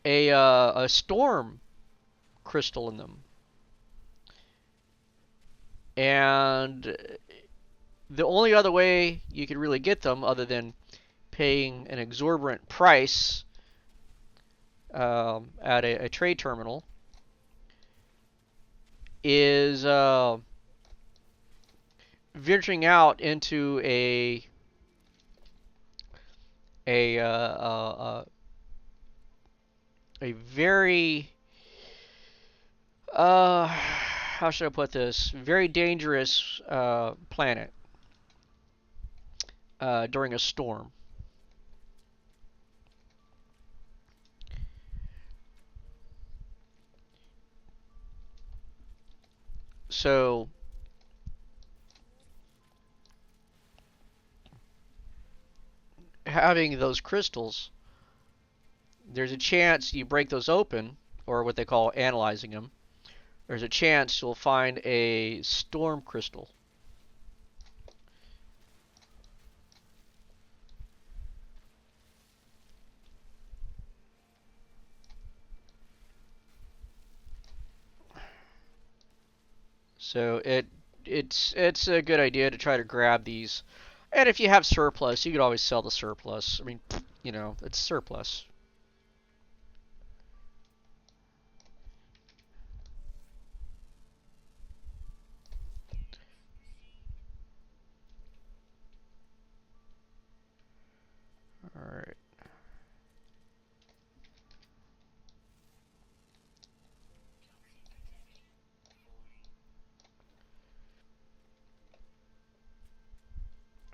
a storm crystal in them, and the only other way you could really get them, other than paying an exorbitant price at a trade terminal, is venturing out into a very how should I put this? Very dangerous planet during a storm. So having those crystals, there's a chance you break those open, or what they call analyzing them. There's a chance you'll find a storm crystal. So it's a good idea to try to grab these. And if you have surplus, you could always sell the surplus. I mean, it's surplus. All right.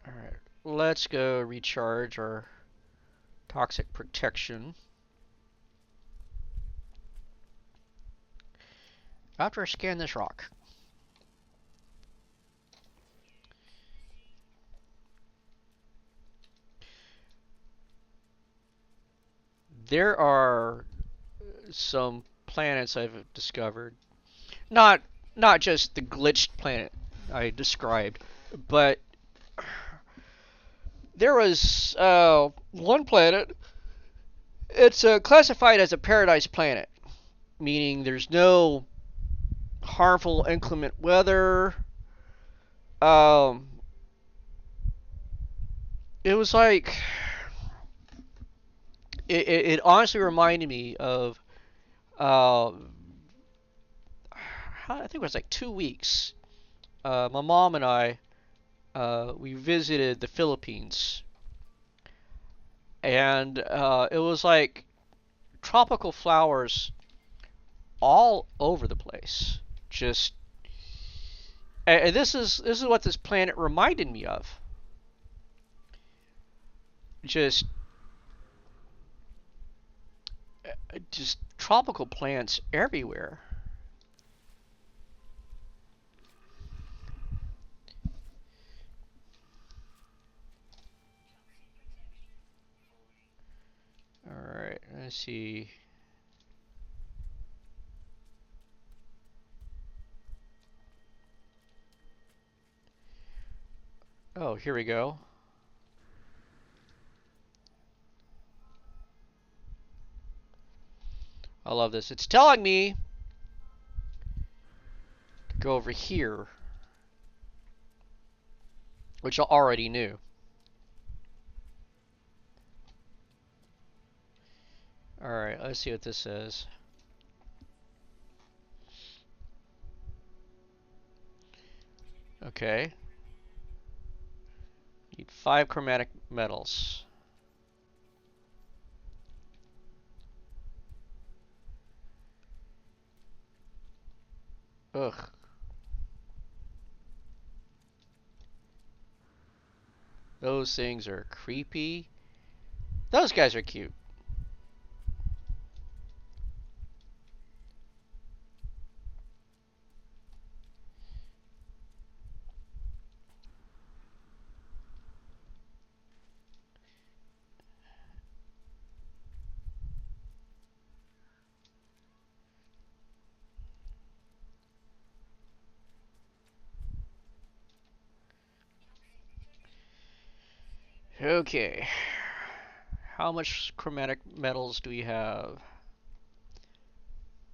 All right. Let's go recharge our toxic protection. After I scan this rock. There are some planets I've discovered. Not just the glitched planet I described, but there was one planet. It's classified as a paradise planet, meaning there's no harmful inclement weather. It was like it honestly reminded me of I think it was like 2 weeks. My mom and I we visited the Philippines, and it was like tropical flowers all over the place. Just and this is what this planet reminded me of. Just just tropical plants everywhere. see. Oh, here we go. I love this. It's telling me to go over here, which I already knew. Alright, let's see what this says. Okay. Need 5 chromatic metals. Ugh. Those things are creepy. Those guys are cute. Okay. How much chromatic metals do we have?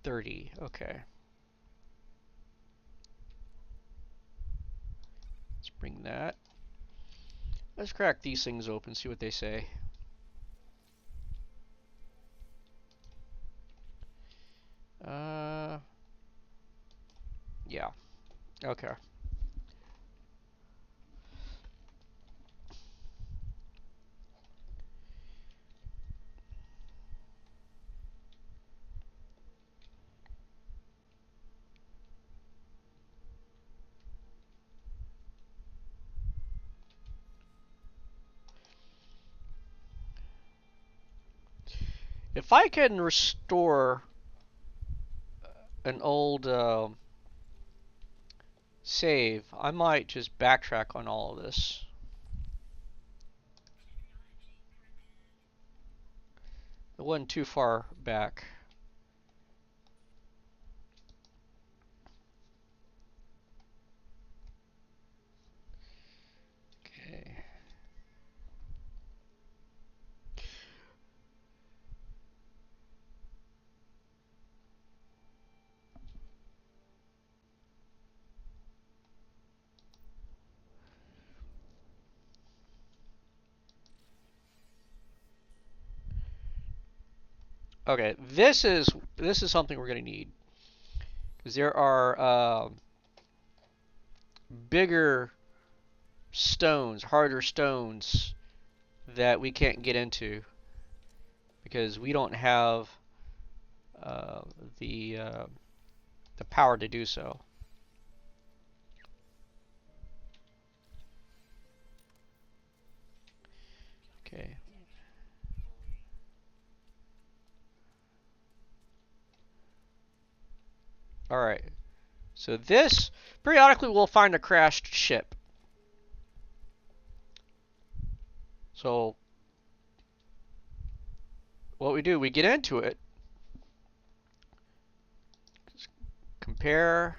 30. Okay. Let's bring that. Let's crack these things open, see what they say. Yeah. Okay. If I can restore an old save, I might just backtrack on all of this. It wasn't too far back. Okay. Okay, this is something we're going to need, because there are bigger stones, harder stones that we can't get into because we don't have uh, the power to do so. Okay. All right. So this, periodically we'll find a crashed ship. So what we do, we get into it, compare,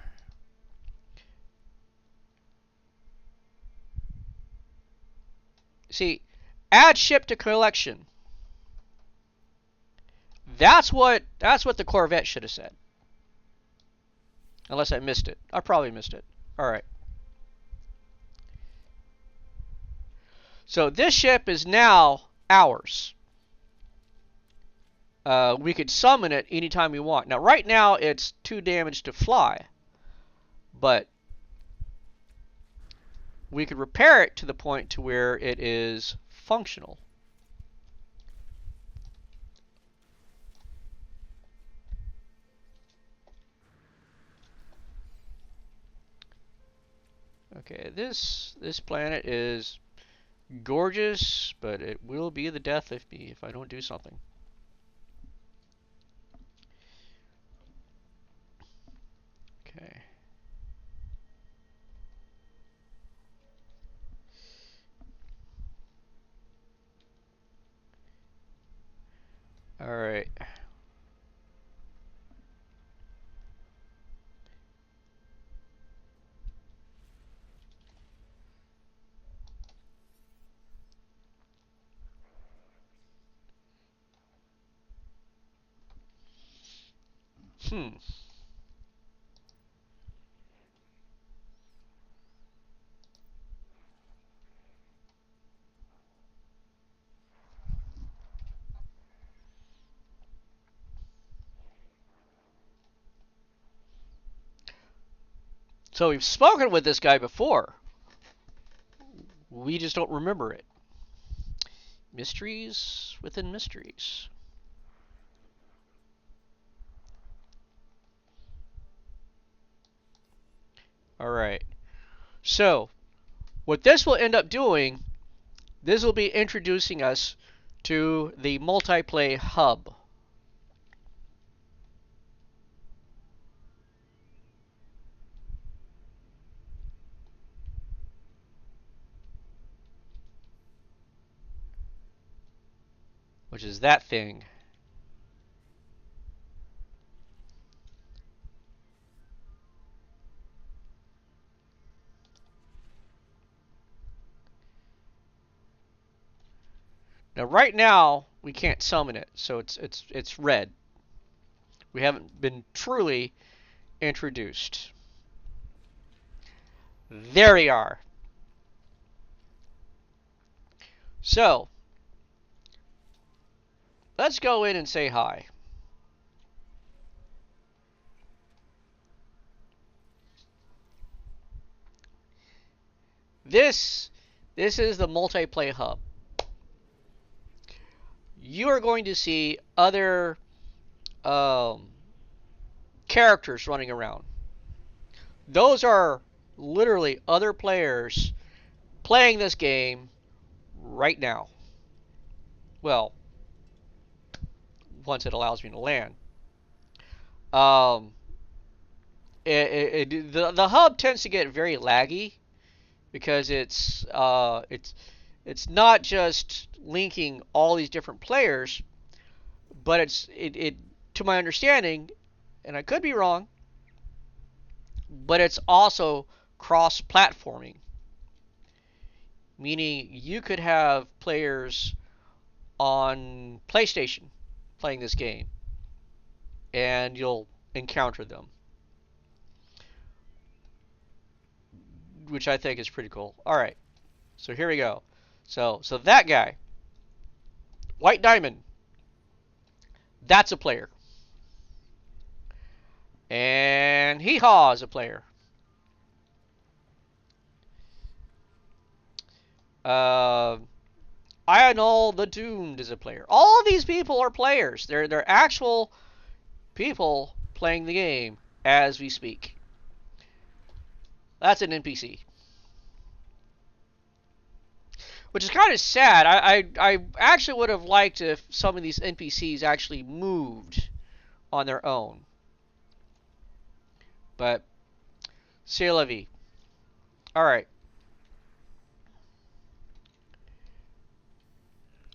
see, add ship to collection. That's what the Corvette should have said. Unless I missed it. I probably missed it. All right. So this ship is now ours. We could summon it anytime we want. Now, right now, it's too damaged to fly. But we could repair it to the point to where it is functional. Okay, this planet is gorgeous, but it will be the death of me if I don't do something. Okay. All right. So we've spoken with this guy before. We just don't remember it. Mysteries within mysteries. Alright. So, what this will end up doing, this will be introducing us to the Multiplay Hub. Which is that thing. Now, right now, we can't summon it, so it's red. We haven't been truly introduced. There we are. So, let's go in and say hi. This is the Multiplay Hub. You are going to see other characters running around. Those are literally other players playing this game right now. Well, once it allows me to land. The hub tends to get very laggy because it's not just linking all these different players, but it to my understanding, and I could be wrong, but it's also cross-platforming, meaning you could have players on PlayStation playing this game, and you'll encounter them, which I think is pretty cool. All right, so here we go. So that guy, White Diamond, that's a player. And Hee Haw is a player. Ionol the Doomed is a player. All of these people are players. They're actual people playing the game as we speak. That's an NPC. Which is kind of sad. I actually would have liked if some of these NPCs actually moved on their own. But, c'est la vie. Alright.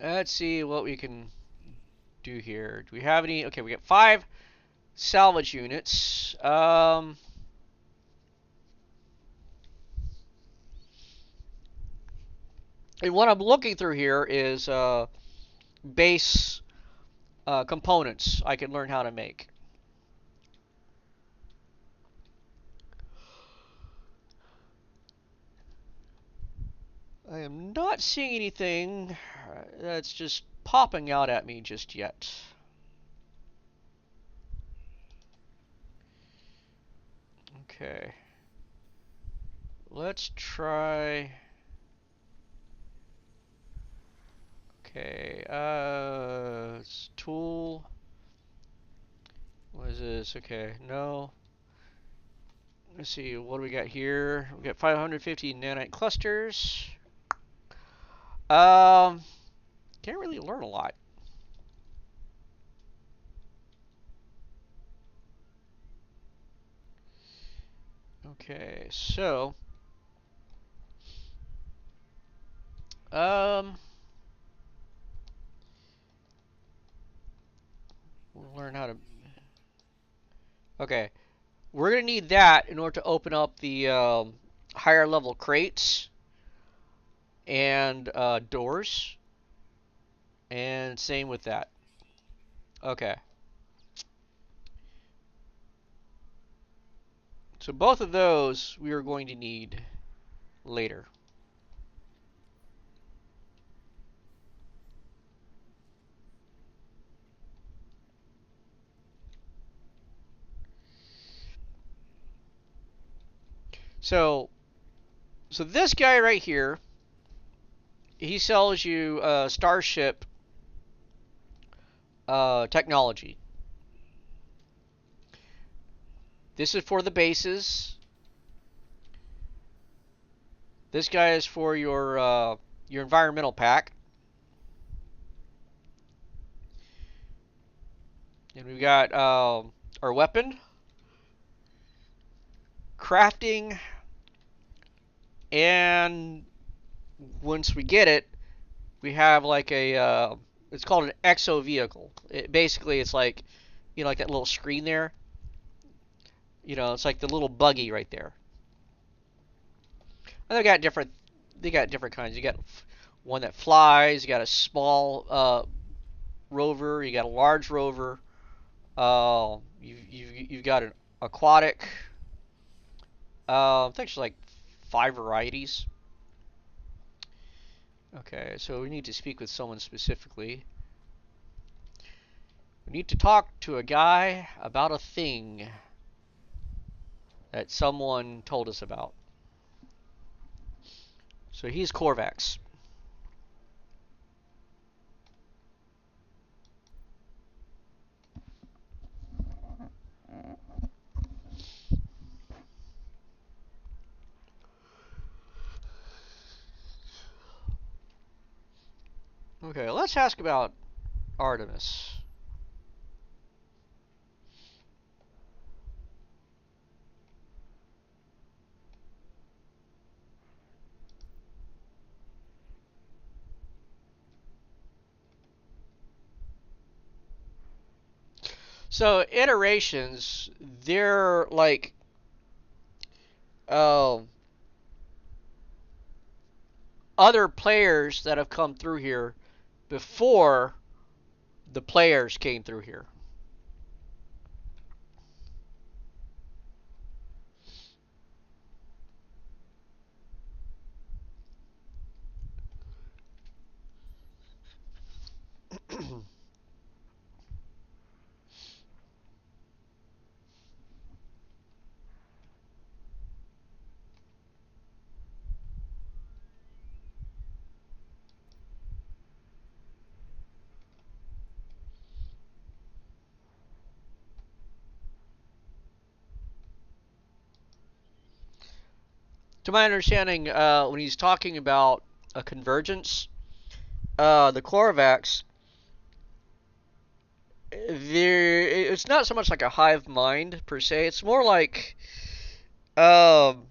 Let's see what we can do here. Do we have any? Okay, we got 5 salvage units. And what I'm looking through here is base components I can learn how to make. I am not seeing anything that's just popping out at me just yet. Okay. Let's try... Okay, it's tool. What is this? Okay, no. Let's see, what do we got here? We got 550 nanite clusters. Can't really learn a lot. Okay, so we'll learn how to. Okay, we're gonna need that in order to open up the higher level crates and doors, and same with that. Okay. So both of those we are going to need later. So this guy right here, he sells you Starship technology. This is for the bases. This guy is for your environmental pack. And we've got our weapon, crafting, and once we get it, we have like a it's called an exo vehicle. Basically, it's like, you know, like that little screen there. You know, it's like the little buggy right there. And they got different kinds. You got one that flies. You got a small rover. You got a large rover. You've got an aquatic. I think there's like 5 varieties. Okay, so we need to speak with someone specifically. We need to talk to a guy about a thing that someone told us about. So he's Corvax. Okay, let's ask about Artemis. So iterations, they're like uh, other players that have come through here before the players came through here. To my understanding, when he's talking about a convergence, the Corvax, it's not so much like a hive mind per se. It's more like, um,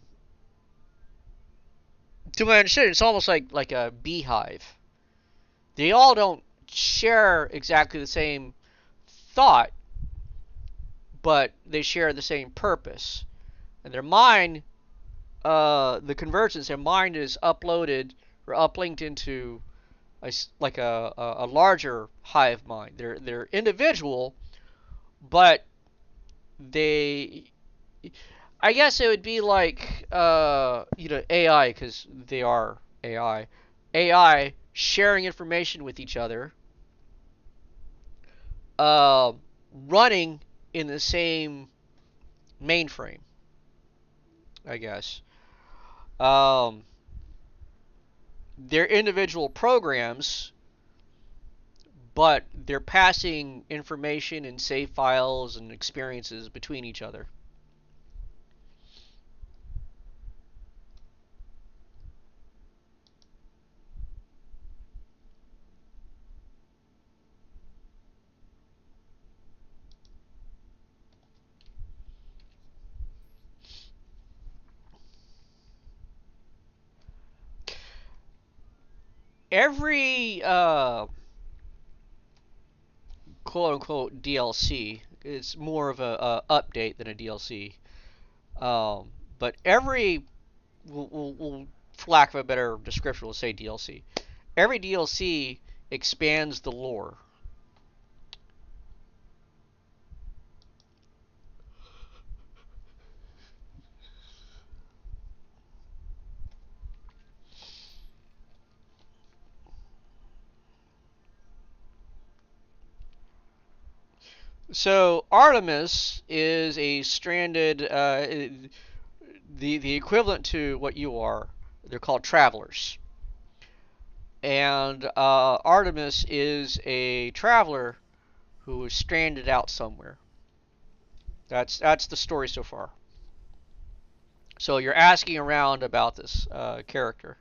to my understanding, it's almost like a beehive. They all don't share exactly the same thought, but they share the same purpose. And their mind, the convergence, their mind is uploaded or uplinked into a larger hive mind. They're individual, but they, I guess it would be like AI, because they are AI sharing information with each other, uh, running in the same mainframe, I guess. Um, they're individual programs, but they're passing information and save files and experiences between each other. Every quote unquote DLC, it's more of a update than a DLC. But every, for lack of a better description, we'll say DLC. Every DLC expands the lore. So Artemis is a stranded, the equivalent to what you are. They're called travelers, and Artemis is a traveler who is stranded out somewhere. That's the story so far. So you're asking around about this character.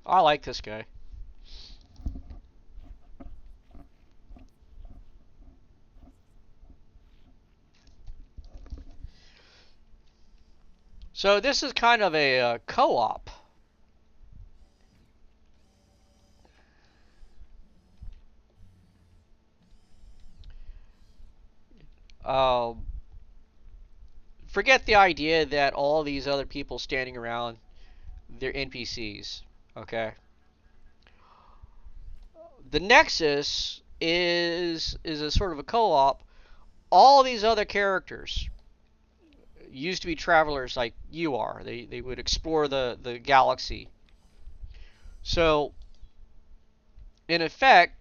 I like this guy. So this is kind of a co-op. Um, Forget the idea that all these other people standing around, they're NPCs. Okay. The Nexus is a sort of a co-op. All these other characters used to be travelers like you are. They would explore the galaxy. So in effect,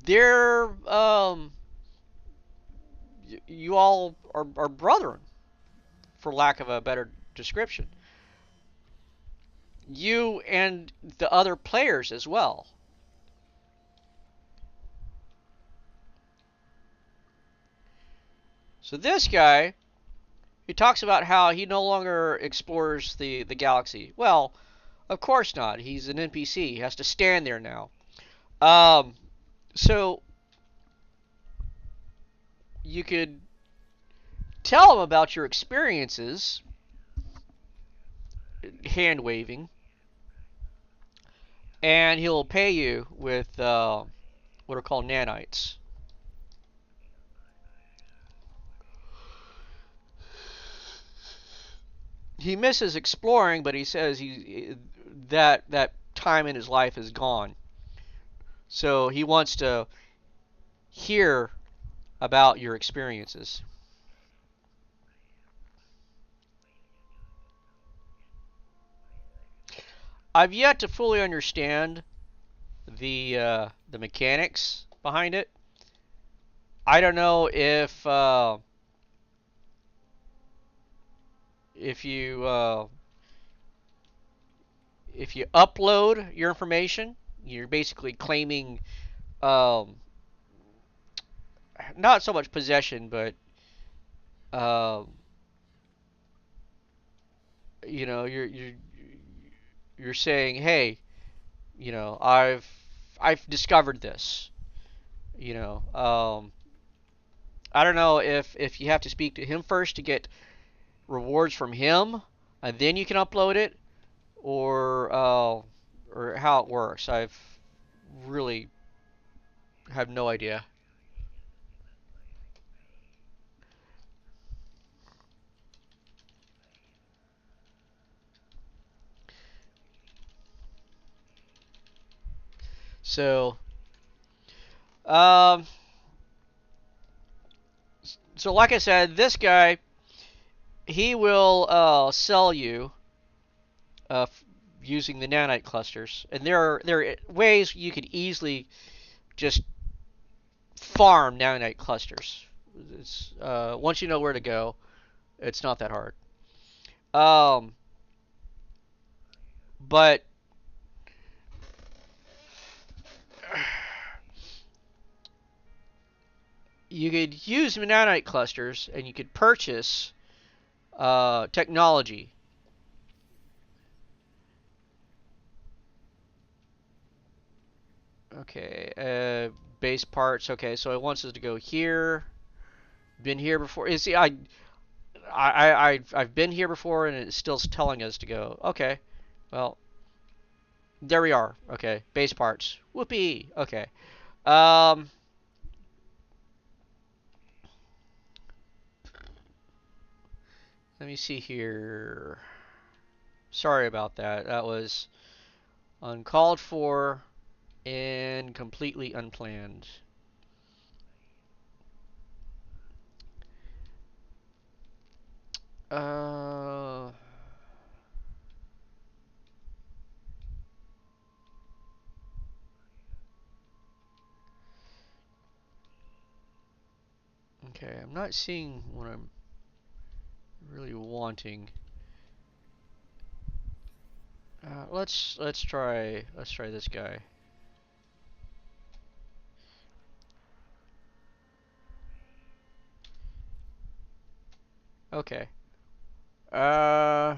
they're you all are brethren, for lack of a better description. You and the other players as well. So this guy, he talks about how he no longer explores the galaxy. Well, of course not. He's an NPC. He has to stand there now. Um, so you could tell him about your experiences, hand waving, and he'll pay you with what are called nanites. He misses exploring, but he says that time in his life is gone. So he wants to hear about your experiences. I've yet to fully understand the mechanics behind it. I don't know if you upload your information, you're basically claiming um, not so much possession, but um, you know, you're saying, hey, I've discovered this. You know, I don't know if you have to speak to him first to get rewards from him, and then you can upload it, or how it works. I've really have no idea. So, um, so like I said, this guy he will sell you uh, using the nanite clusters, and there are ways you could easily just farm nanite clusters. It's once you know where to go, it's not that hard. Um, but you could use nanite clusters, and you could purchase technology. Okay, base parts. Okay, so it wants us to go here. Been here before. You see, I've been here before, and it's still telling us to go. Okay, well, There we are. Okay, base parts. Whoopee. Okay. Um, Let me see here. Sorry about that. That was uncalled for and completely unplanned. Uh, okay, I'm not seeing what I'm really wanting. Let's try this guy. Okay. Uh,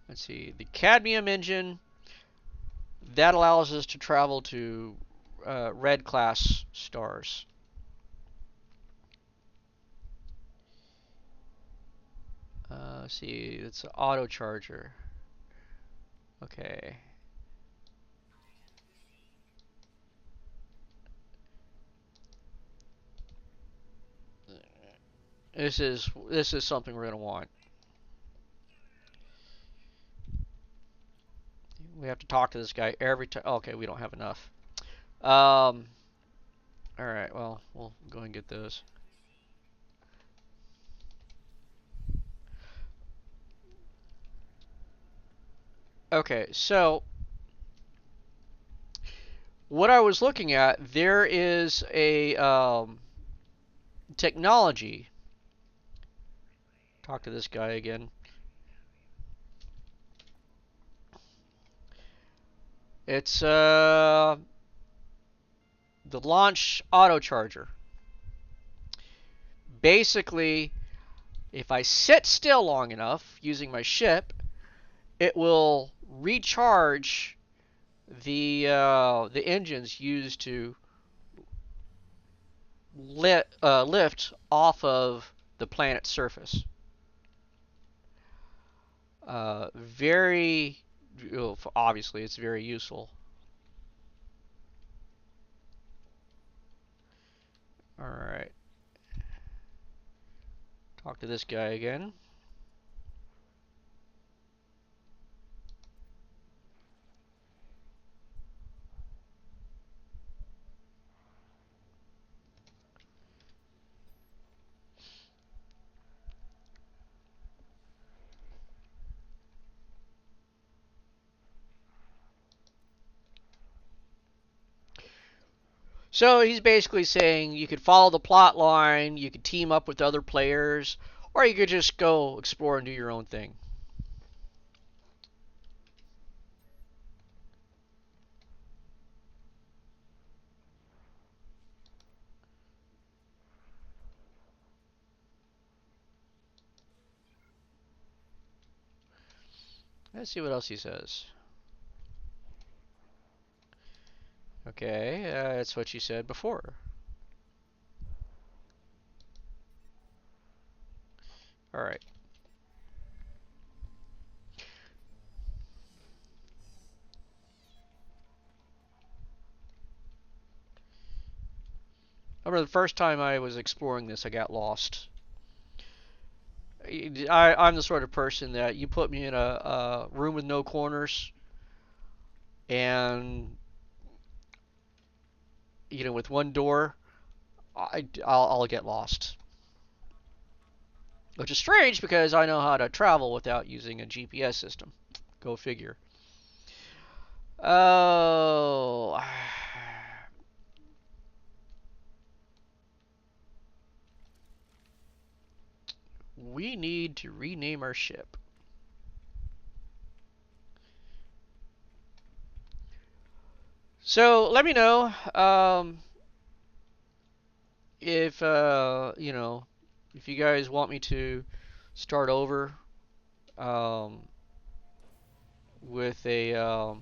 let's see. The cadmium engine that allows us to travel to red class stars. Let's see. It's an auto charger. Okay. This is something we're gonna want. We have to talk to this guy every time. Okay, we don't have enough. Um. All right. Well, we'll go and get those. Okay. So what I was looking at, there is a technology. Talk to this guy again. It's the launch auto charger. Basically, if I sit still long enough using my ship, it will recharge the engines used to lift off of the planet's surface. Very, obviously, it's very useful. All right, talk to this guy again. So he's basically saying you could follow the plot line, you could team up with other players, or you could just go explore and do your own thing. Let's see what else he says. Okay, that's what you said before. All right. I remember the first time I was exploring this, I got lost. I'm the sort of person that you put me in a room with no corners, and with one door, I'll get lost. Which is strange because I know how to travel without using a GPS system. Go figure. Oh. We need to rename our ship. So let me know if if you guys want me to start over um, with a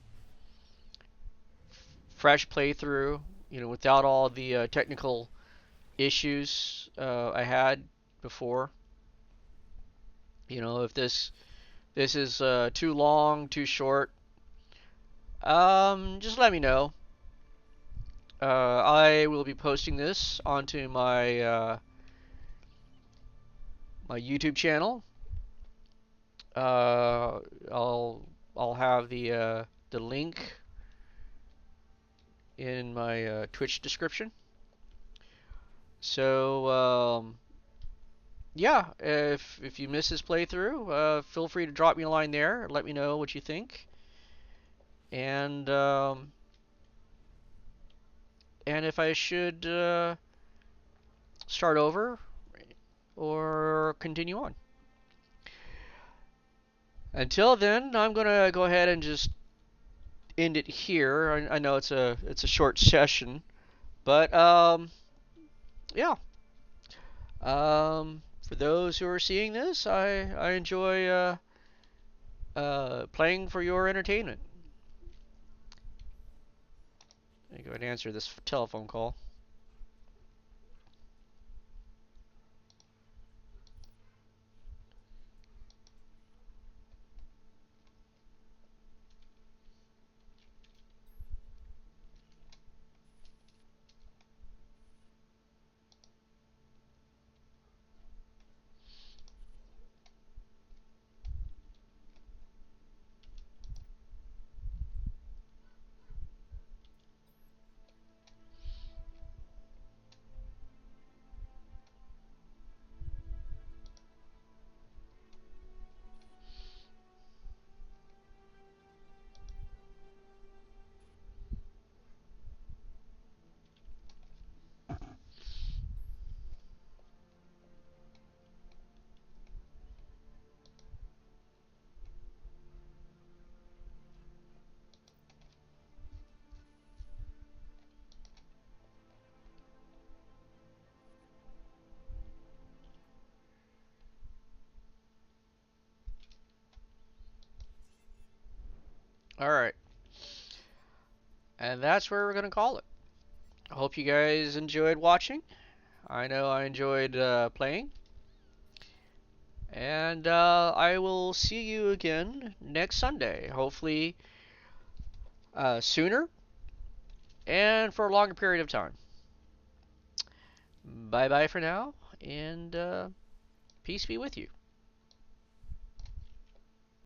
fresh playthrough, without all the technical issues I had before. If this is too long, too short, just let me know. I will be posting this onto my YouTube channel. I'll have the link in my Twitch description. So yeah, if you miss this playthrough, feel free to drop me a line there. Let me know what you think. And if I should start over or continue on. Until then, I'm gonna go ahead and just end it here. I know it's a short session, but yeah. For those who are seeing this, I enjoy playing for your entertainment. Let me go ahead and answer this telephone call. Alright. And that's where we're going to call it. I hope you guys enjoyed watching. I know I enjoyed playing. And I will see you again next Sunday. Hopefully sooner and for a longer period of time. Bye bye for now, and peace be with you.